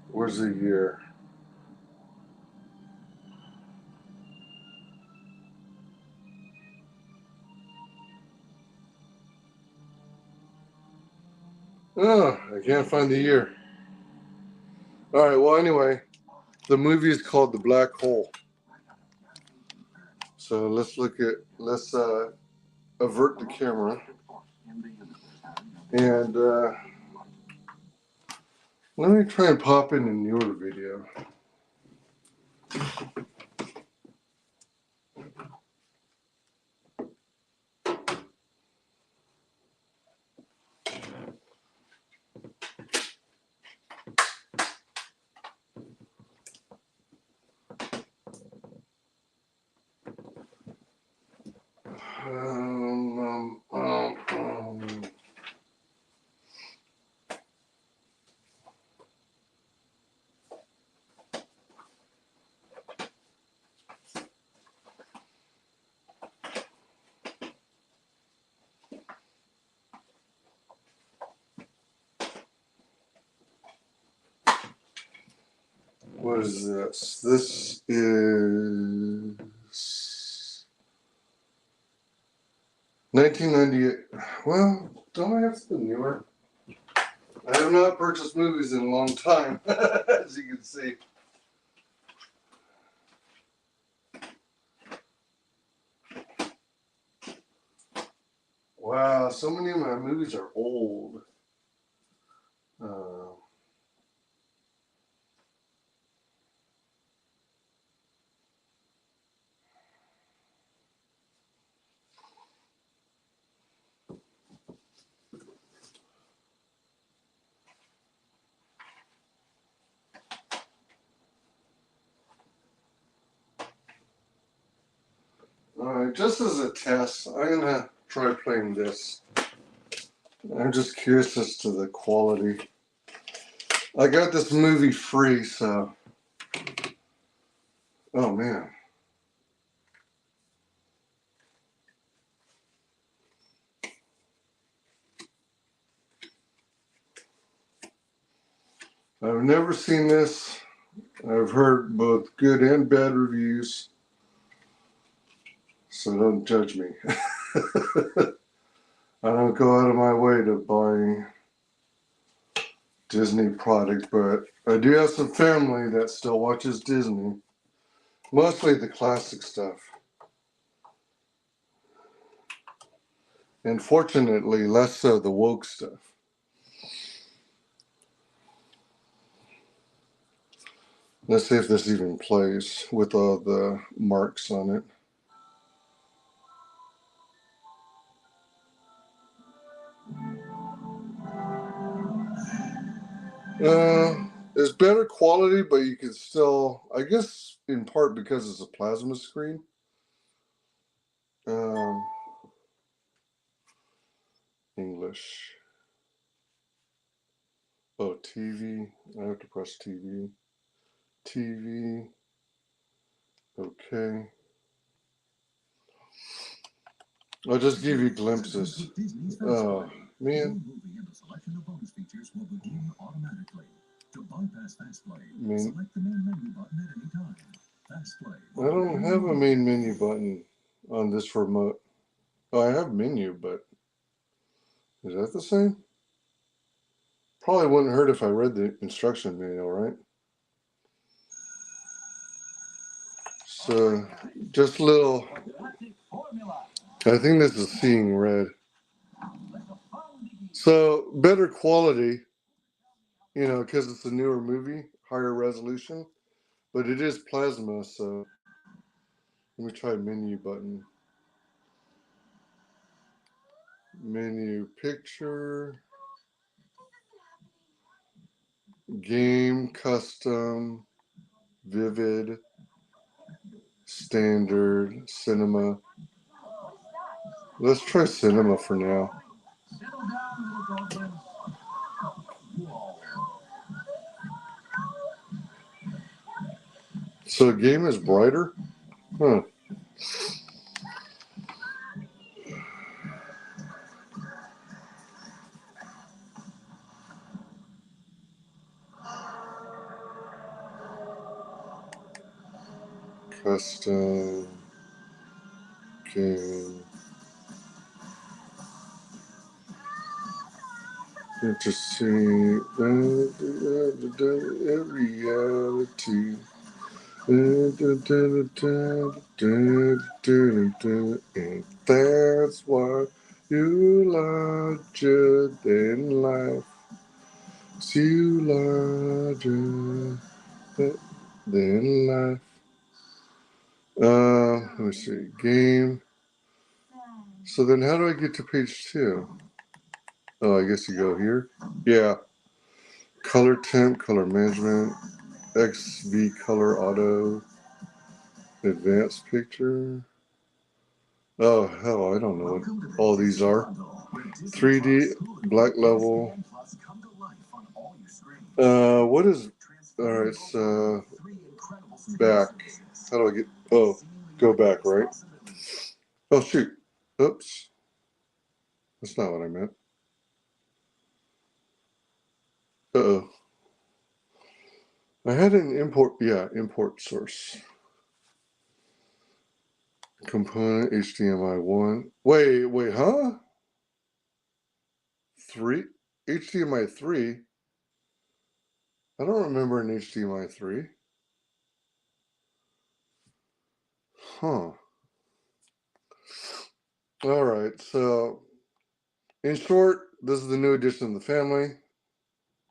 A: Where's the year? Oh, I can't find the year. All right, well, anyway, the movie is called The Black Hole. So let's avert the camera. And let me try and pop in a newer video. Um, um, um, um. What is this? This is 1998. Well, don't I have something newer? I have not purchased movies in a long time, as you can see. Wow, so many of my movies are old. Uh, Alright, just as a test, I'm gonna try playing this. I'm just curious as to the quality. I got this movie free, so. Oh man. I've never seen this. I've heard both good and bad reviews. So don't judge me. I don't go out of my way to buy Disney product, but I do have some family that still watches Disney. Mostly the classic stuff. And fortunately, less so the woke stuff. Let's see if this even plays with all the marks on it. It's better quality, but you can still, I guess, in part because it's a plasma screen. English. Oh, TV. I have to press TV. TV. Okay. I'll just give you glimpses. Oh, man. To bypass Fast Play, select the main menu button at any time. Fast Play. I don't have a main menu button on this remote. Oh, I have menu, but is that the same? Probably wouldn't hurt if I read the instruction manual, right? So, just a little. I think this is seeing red. So, better quality, you know, because it's a newer movie, higher resolution, but it is plasma, so let me try menu button. Menu picture, game, custom, vivid, standard, cinema. Let's try cinema for now. So game is brighter? Huh. Custom game. Interesting. Reality. And that's why you larger than life. It's you larger than life. Let me see. Game. So then how do I get to page 2? Oh, I guess you go here. Yeah. Color temp, color management, XV color auto, advanced picture. Oh, hell, I don't know what all these are. 3D, black level. What is, alright, so, back. How do I get, oh, go back, right? Oh, shoot. Oops. That's not what I meant. Uh-oh. I had an import, yeah, import source. Component HDMI 1. Wait, huh? 3? HDMI 3? I don't remember an HDMI 3. Huh. Alright, so in short, this is the new addition to the family.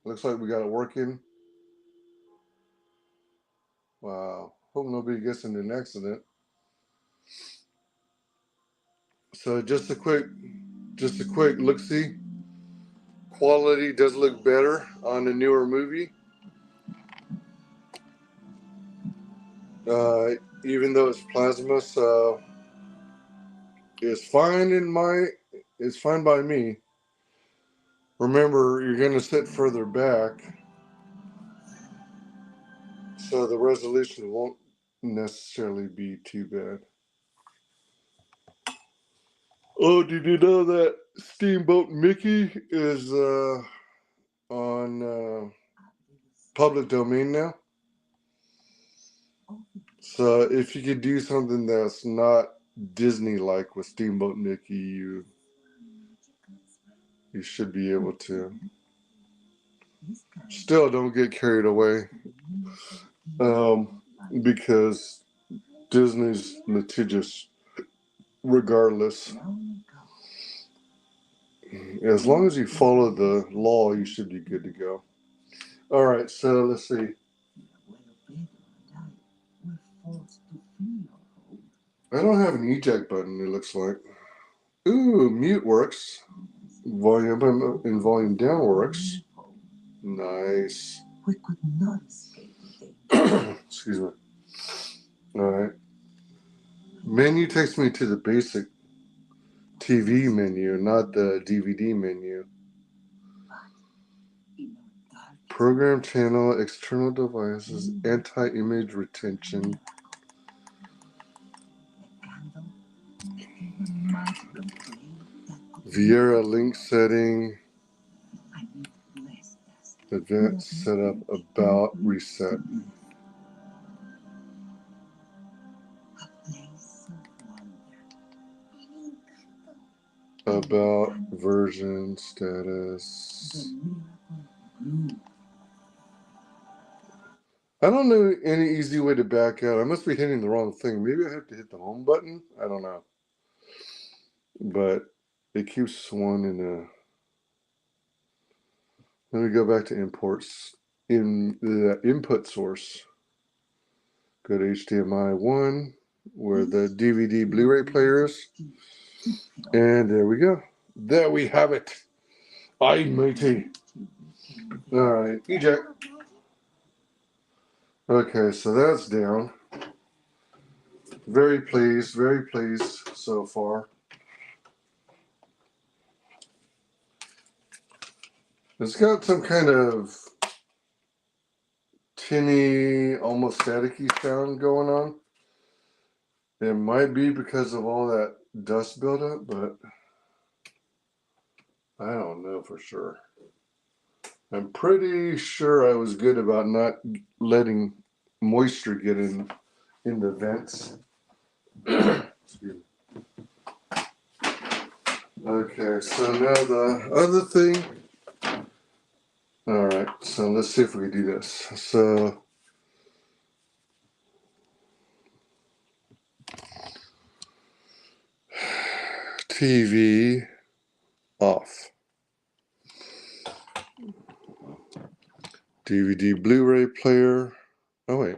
A: Looks like we got it working. Wow. Hope nobody gets into an accident. So just a quick look-see. Quality does look better on the newer movie. Even though it's plasma, so it's fine it's fine by me. Remember, you're going to sit further back, so the resolution won't necessarily be too bad. Oh, did you know that Steamboat Mickey is on public domain now? So if you could do something that's not Disney-like with Steamboat Mickey, you should be able to. Still, don't get carried away, because Disney's litigious regardless. As long as you follow the law, you should be good to go. All right, so let's see. I don't have an eject button, it looks like. Ooh, mute works. Volume up and volume down works. Nice. Excuse me. All right. Menu takes me to the basic TV menu, not the DVD menu. Program channel, external devices, anti-image retention. Viera link setting. Advanced setup, about, reset. About, version, status. I don't know any easy way to back out. I must be hitting the wrong thing. Maybe I have to hit the home button. I don't know. But it keeps one in a... Let me go back to imports. In the input source, go to HDMI 1, where the DVD Blu-ray player is. And there we go. There we have it. Almighty. All right, eject. Okay, so that's down. Very pleased so far. It's got some kind of tinny, almost staticky sound going on. It might be because of all that dust buildup, but I don't know for sure. I'm pretty sure I was good about not letting moisture get in the vents. Excuse me. Okay, so now the other thing. All right, so let's see if we can do this. So TV off. DVD Blu-ray player. Oh wait,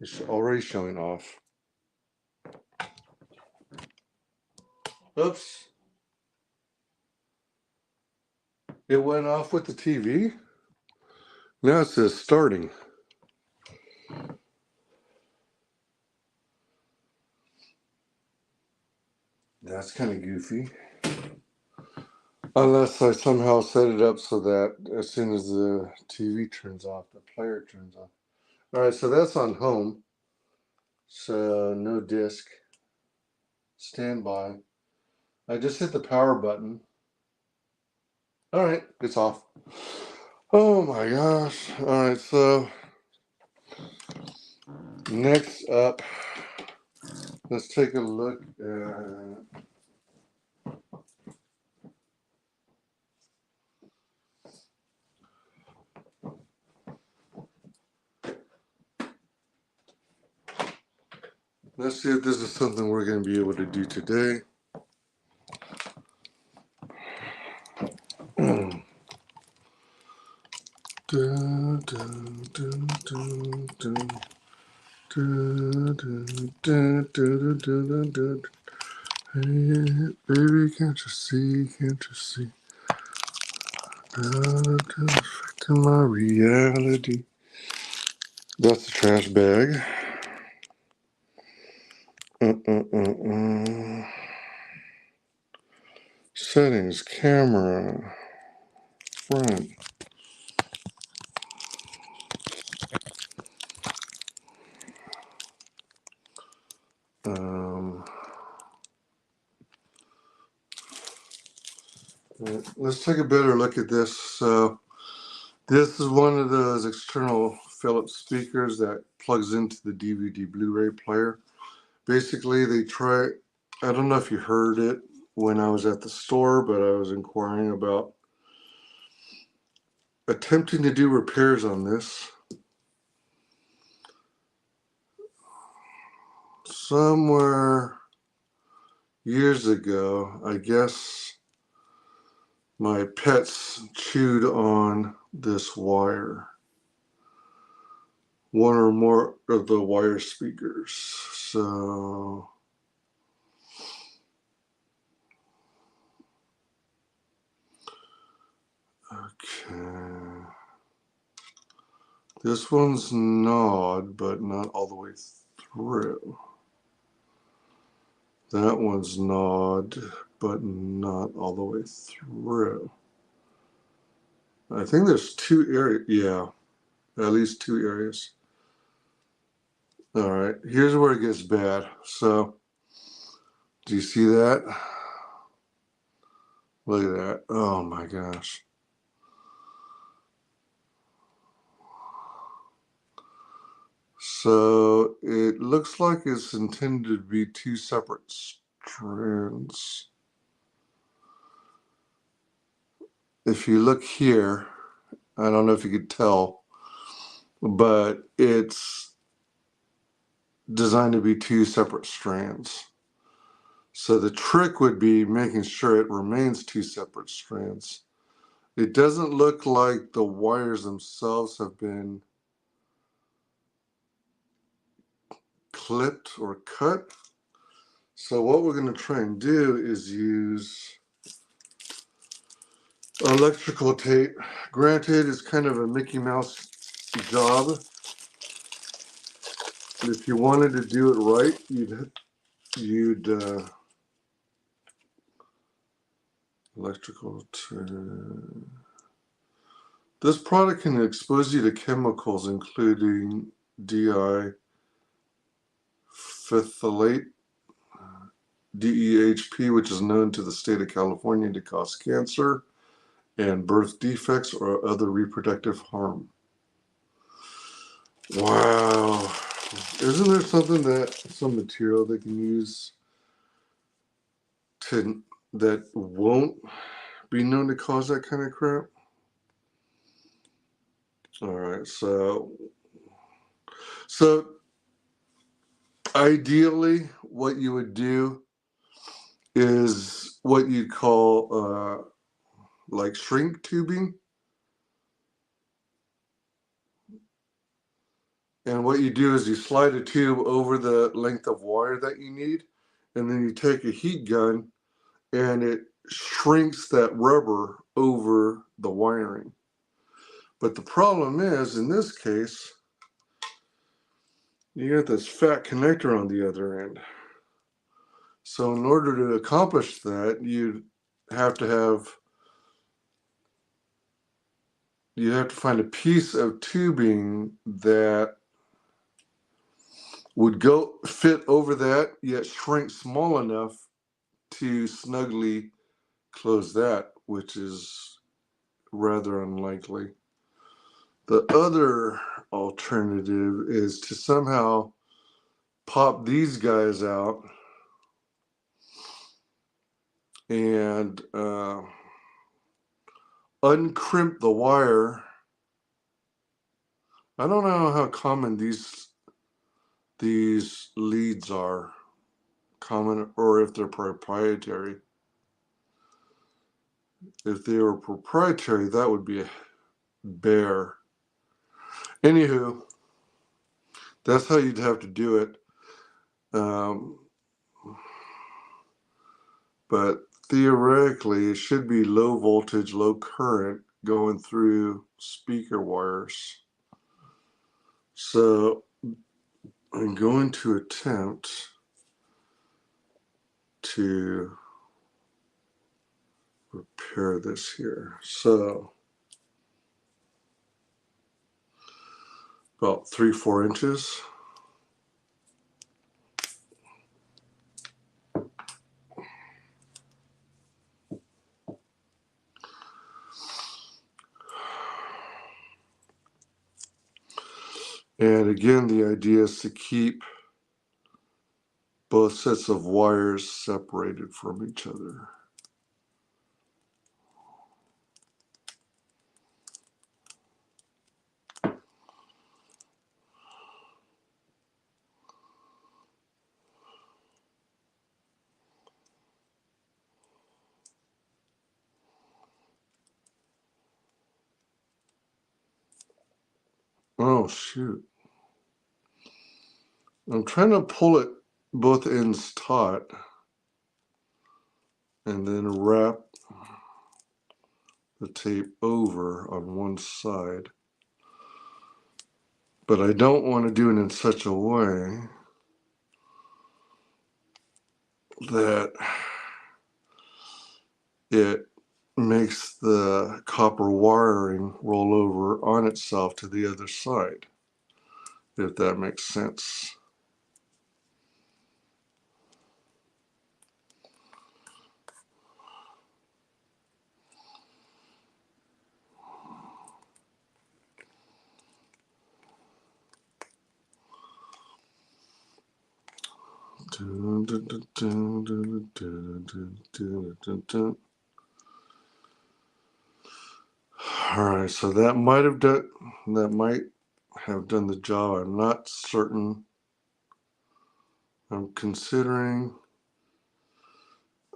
A: it's already showing off. Oops. It went off with the TV. Now it says starting. That's kind of goofy. Unless I somehow set it up so that as soon as the TV turns off, the player turns off. All right, so that's on home. So no disc. Standby. I just hit the power button. All right, it's off. Oh my gosh. All right, so next up, let's take a look at... Let's see if this is something we're going to be able to do today. Hey, baby, can't you see? Can't you see? Affecting my reality. That's the trash bag. Settings, camera, front. Let's take a better look at this. So this is one of those external Philips speakers that plugs into the DVD Blu-ray player. Basically, they try, I don't know if you heard it, when I was at the store, but I was inquiring about attempting to do repairs on this. Somewhere years ago, I guess my pets chewed on this wire, one or more of the wire speakers. So okay, this one's gnawed, but not all the way through. That one's gnawed, but not all the way through. I think there's two areas. Yeah, at least two areas. All right, here's where it gets bad. So, do you see that? Look at that. Oh my gosh. So, it looks like it's intended to be two separate strands. If you look here, I don't know if you could tell, but it's designed to be two separate strands. So the trick would be making sure it remains two separate strands. It doesn't look like the wires themselves have been clipped or cut. So what we're going to try and do is use electrical tape. Granted, it's kind of a Mickey Mouse job. If you wanted to do it right, you'd electrical tape. This product can expose you to chemicals including diphthallate, DEHP, which is known to the state of California to cause cancer and birth defects or other reproductive harm. Wow. Isn't there some material they can use that won't be known to cause that kind of crap? All right, so ideally what you would do is what you'd call like shrink tubing. And what you do is you slide a tube over the length of wire that you need, and then you take a heat gun and it shrinks that rubber over the wiring. But the problem is, in this case, you got this fat connector on the other end. So in order to accomplish that, you'd have to find a piece of tubing that would fit over that, yet shrink small enough to snugly close that, which is rather unlikely. The other alternative is to somehow pop these guys out and uncrimp the wire. I don't know how common these leads are common or if they're proprietary. If they were proprietary, that would be a bear. Anywho, that's how you'd have to do it. But theoretically, it should be low voltage, low current going through speaker wires. So I'm going to attempt to repair this here. So about 3-4 inches. And again, the idea is to keep both sets of wires separated from each other. Oh, shoot. I'm trying to pull it both ends taut and then wrap the tape over on one side. But I don't want to do it in such a way that it makes the copper wiring roll over on itself to the other side, if that makes sense. All right, so that might have done the job. I'm not certain. I'm considering.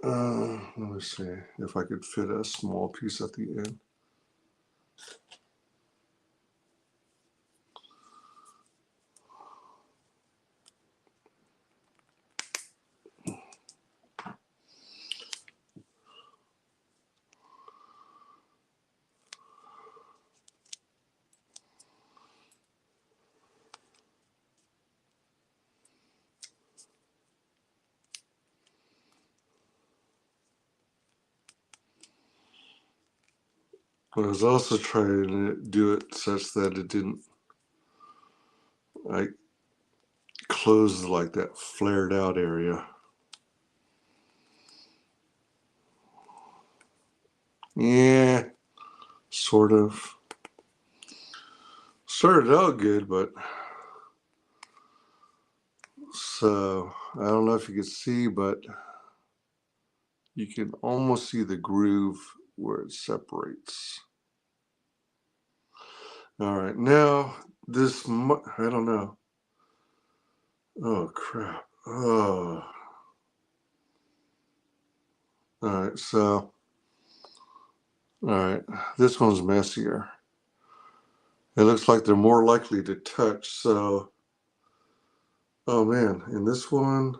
A: Let me see if I could fit a small piece at the end. I was also trying to do it such that it didn't like close like that flared out area. Yeah, sort of. Started out good, but so I don't know if you can see, but you can almost see the groove where it separates. All right, now this, I don't know. Oh, crap. Oh. All right, so, all right, this one's messier. It looks like they're more likely to touch, so, oh man, in this one,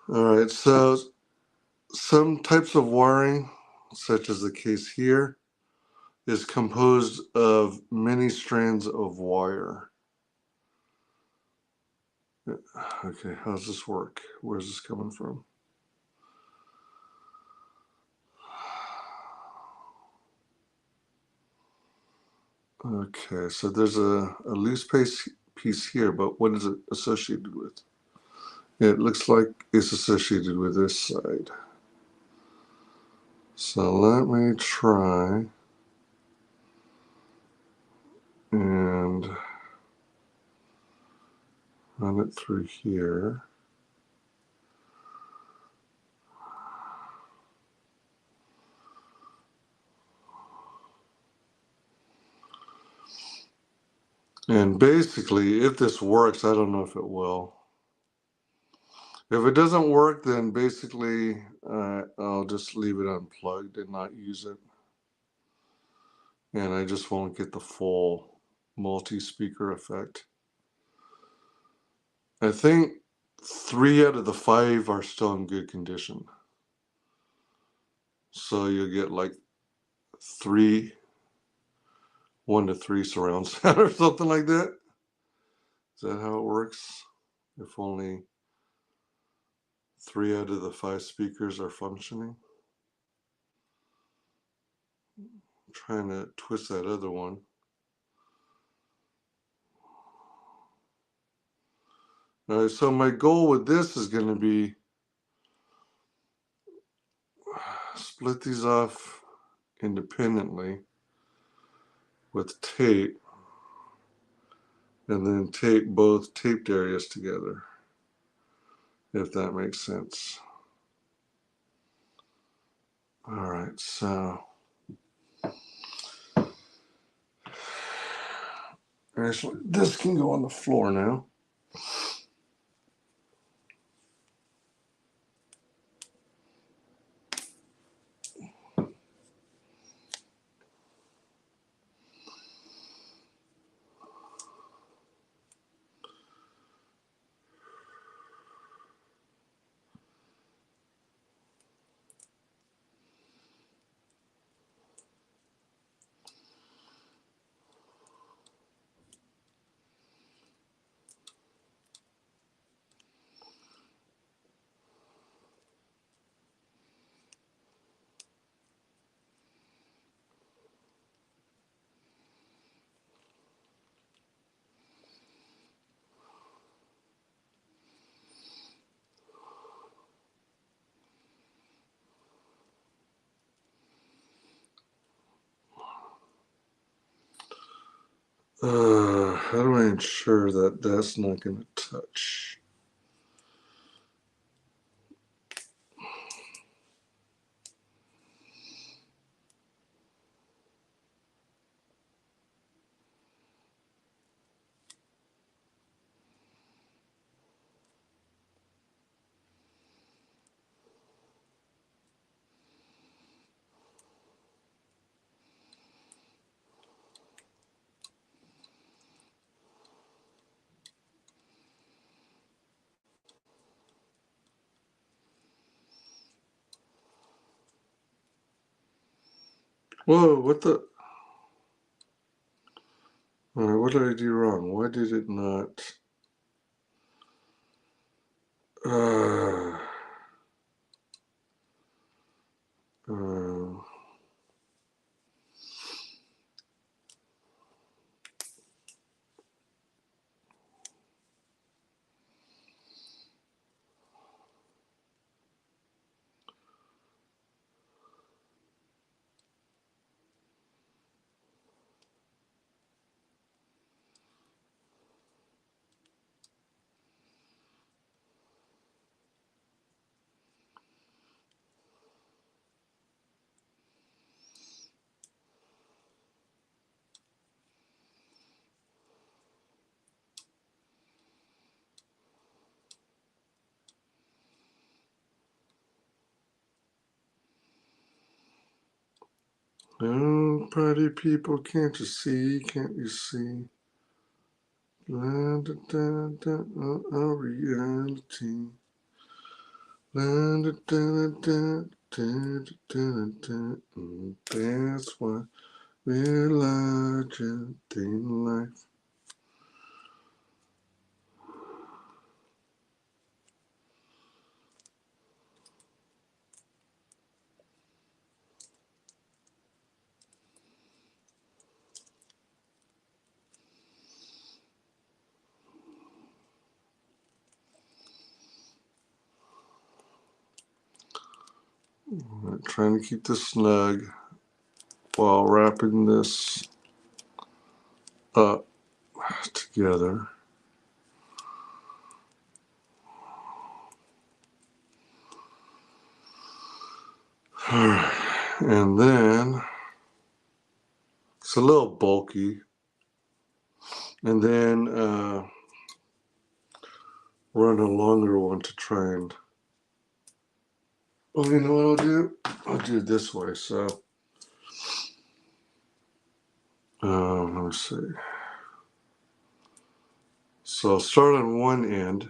A: all right, so some types of wiring, such as the case here, is composed of many strands of wire. Okay, how does this work? Where's this coming from? Okay, so there's a loose piece here, but what is it associated with? It looks like it's associated with this side. So let me try and run it through here. And basically, if this works, I don't know if it will. If it doesn't work, then basically I'll just leave it unplugged and not use it. And I just won't get the full multi-speaker effect. I think 3 out of the 5 are still in good condition. So you'll get like 1 to 3 surround sound or something like that. Is that how it works? If only 3 out of the 5 speakers are functioning. I'm trying to twist that other one. All right, so my goal with this is going to be split these off independently with tape and then tape both taped areas together, if that makes sense. All right, so actually this can go on the floor now. How do I ensure that that's not going to touch? Whoa, what the? All right, what did I do wrong? Why did it not? Uh, uh, oh, party people, can't you see? Can't you see? La, da, da, da, a reality. La, da, da, da, da, da, da, da. That's why we're larger than life. I'm trying to keep this snug while wrapping this up together. And then it's a little bulky. And then run a longer one to try and. Well, you know what I'll do? I'll do it this way. So, let me see. So I'll start on one end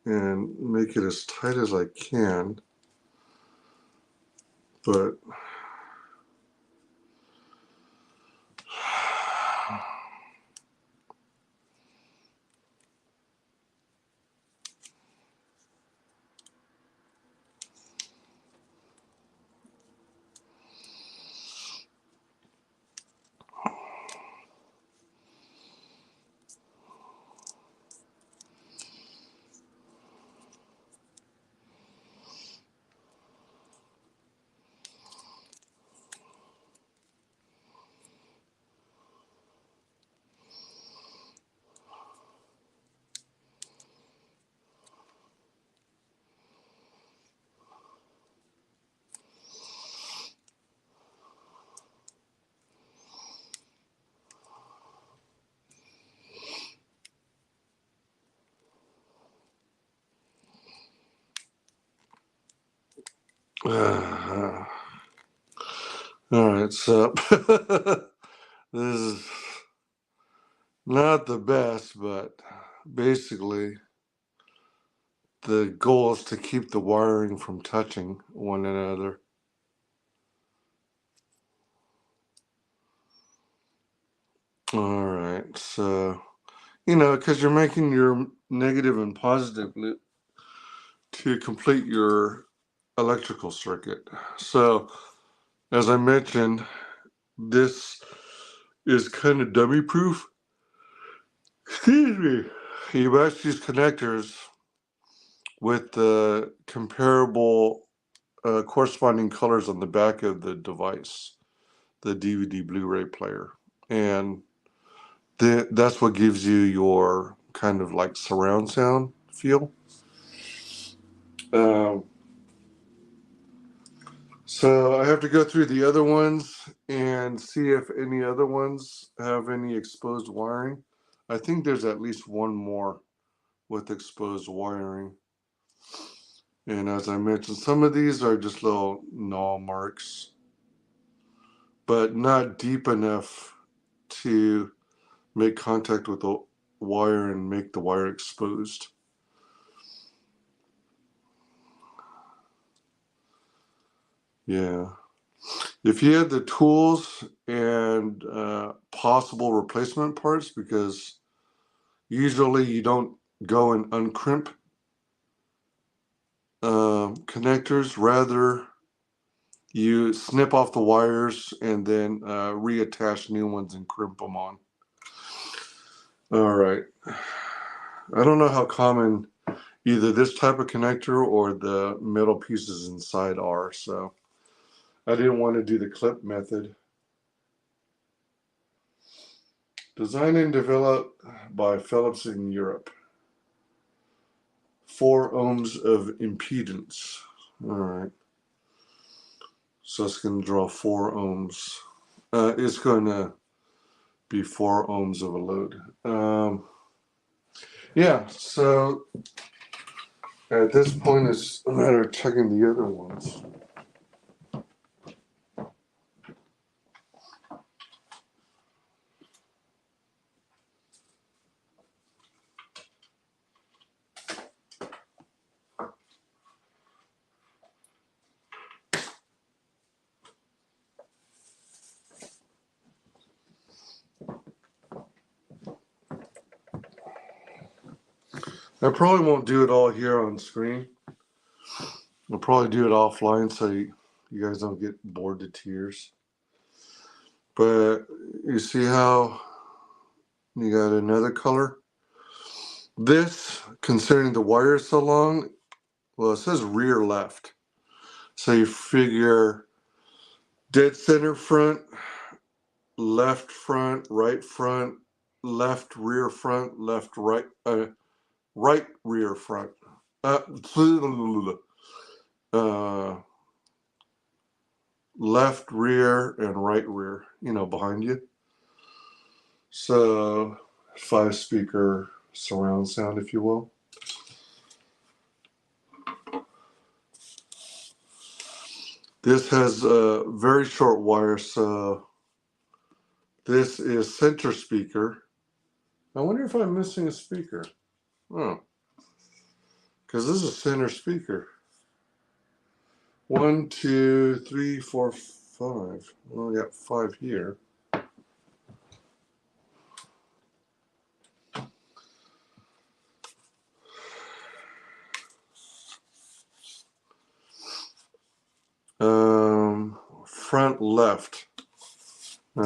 A: and make it as tight as I can, but All right, so this is not the best, but basically the goal is to keep the wiring from touching one another. All right, so, because you're making your negative and positive loop to complete your electrical circuit. So, as I mentioned, this is kind of dummy proof. Excuse me. You match these connectors with the comparable corresponding colors on the back of the device, the DVD Blu-ray player. And that's what gives you your kind of like surround sound feel. So I have to go through the other ones and see if any other ones have any exposed wiring. I think there's at least one more with exposed wiring. And as I mentioned, some of these are just little gnaw marks, but not deep enough to make contact with the wire and make the wire exposed. Yeah. If you had the tools and possible replacement parts, because usually you don't go and uncrimp connectors, rather you snip off the wires and then reattach new ones and crimp them on. All right. I don't know how common either this type of connector or the metal pieces inside are, so I didn't want to do the clip method. Designed and developed by Philips in Europe. 4 ohms of impedance. All right. So it's going to draw 4 ohms. It's going to be 4 ohms of a load. Yeah, so at this point, it's a matter of checking the other ones. I probably won't do it all here on screen. I'll probably do it offline so you guys don't get bored to tears. But you see how you got another color? This, considering the wire is so long, well, it says rear left. So you figure dead center front, left front, left rear front, left right, right rear front. Left rear and right rear, behind you. So 5-speaker surround sound, if you will. This has a very short wire, so this is center speaker. I wonder if I'm missing a speaker. Oh, because this is center speaker. 1, 2, 3, 4, 5. Well, we got 5 here. Front left.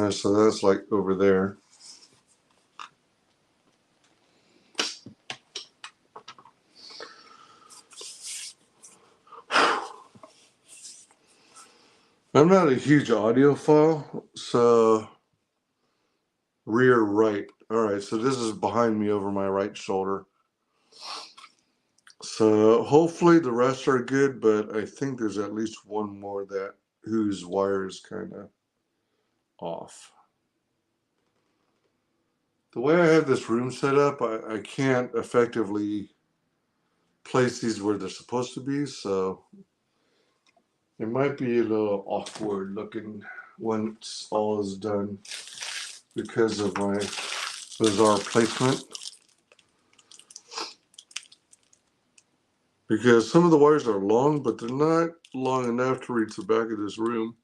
A: So that's like over there. I'm not a huge audiophile, so rear right. All right, so this is behind me over my right shoulder. So hopefully the rest are good, but I think there's at least one more whose wire is kind of off. The way I have this room set up, I can't effectively place these where they're supposed to be, so It might be a little awkward looking once all is done because of my bizarre placement. Because some of the wires are long, but they're not long enough to reach the back of this room.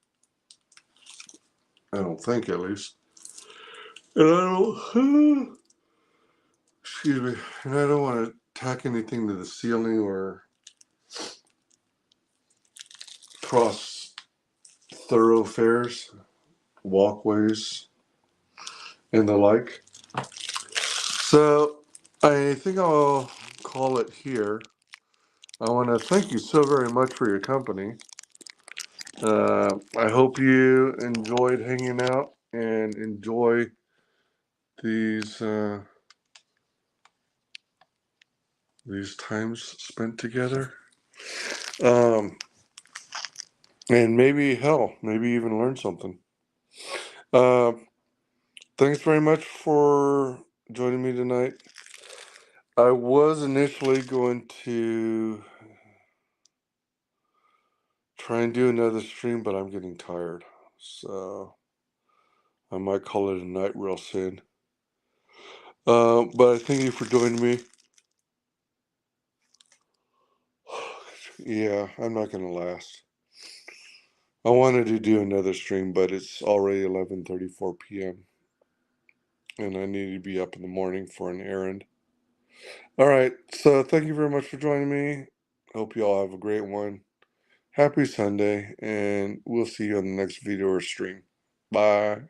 A: I don't think, at least. And I don't, excuse me, and I don't want to tack anything to the ceiling or cross thoroughfares, walkways, and the like. So I think I'll call it here. I want to thank you so very much for your company. I hope you enjoyed hanging out and enjoy these times spent together. And maybe, hell, maybe even learn something. Thanks very much for joining me tonight. I was initially going to try and do another stream, but I'm getting tired. So I might call it a night real soon. But I thank you for joining me. Yeah, I'm not going to last. I wanted to do another stream, but it's already 11:34 p.m. and I need to be up in the morning for an errand. All right, so thank you very much for joining me. Hope you all have a great one. Happy Sunday, and we'll see you on the next video or stream. Bye.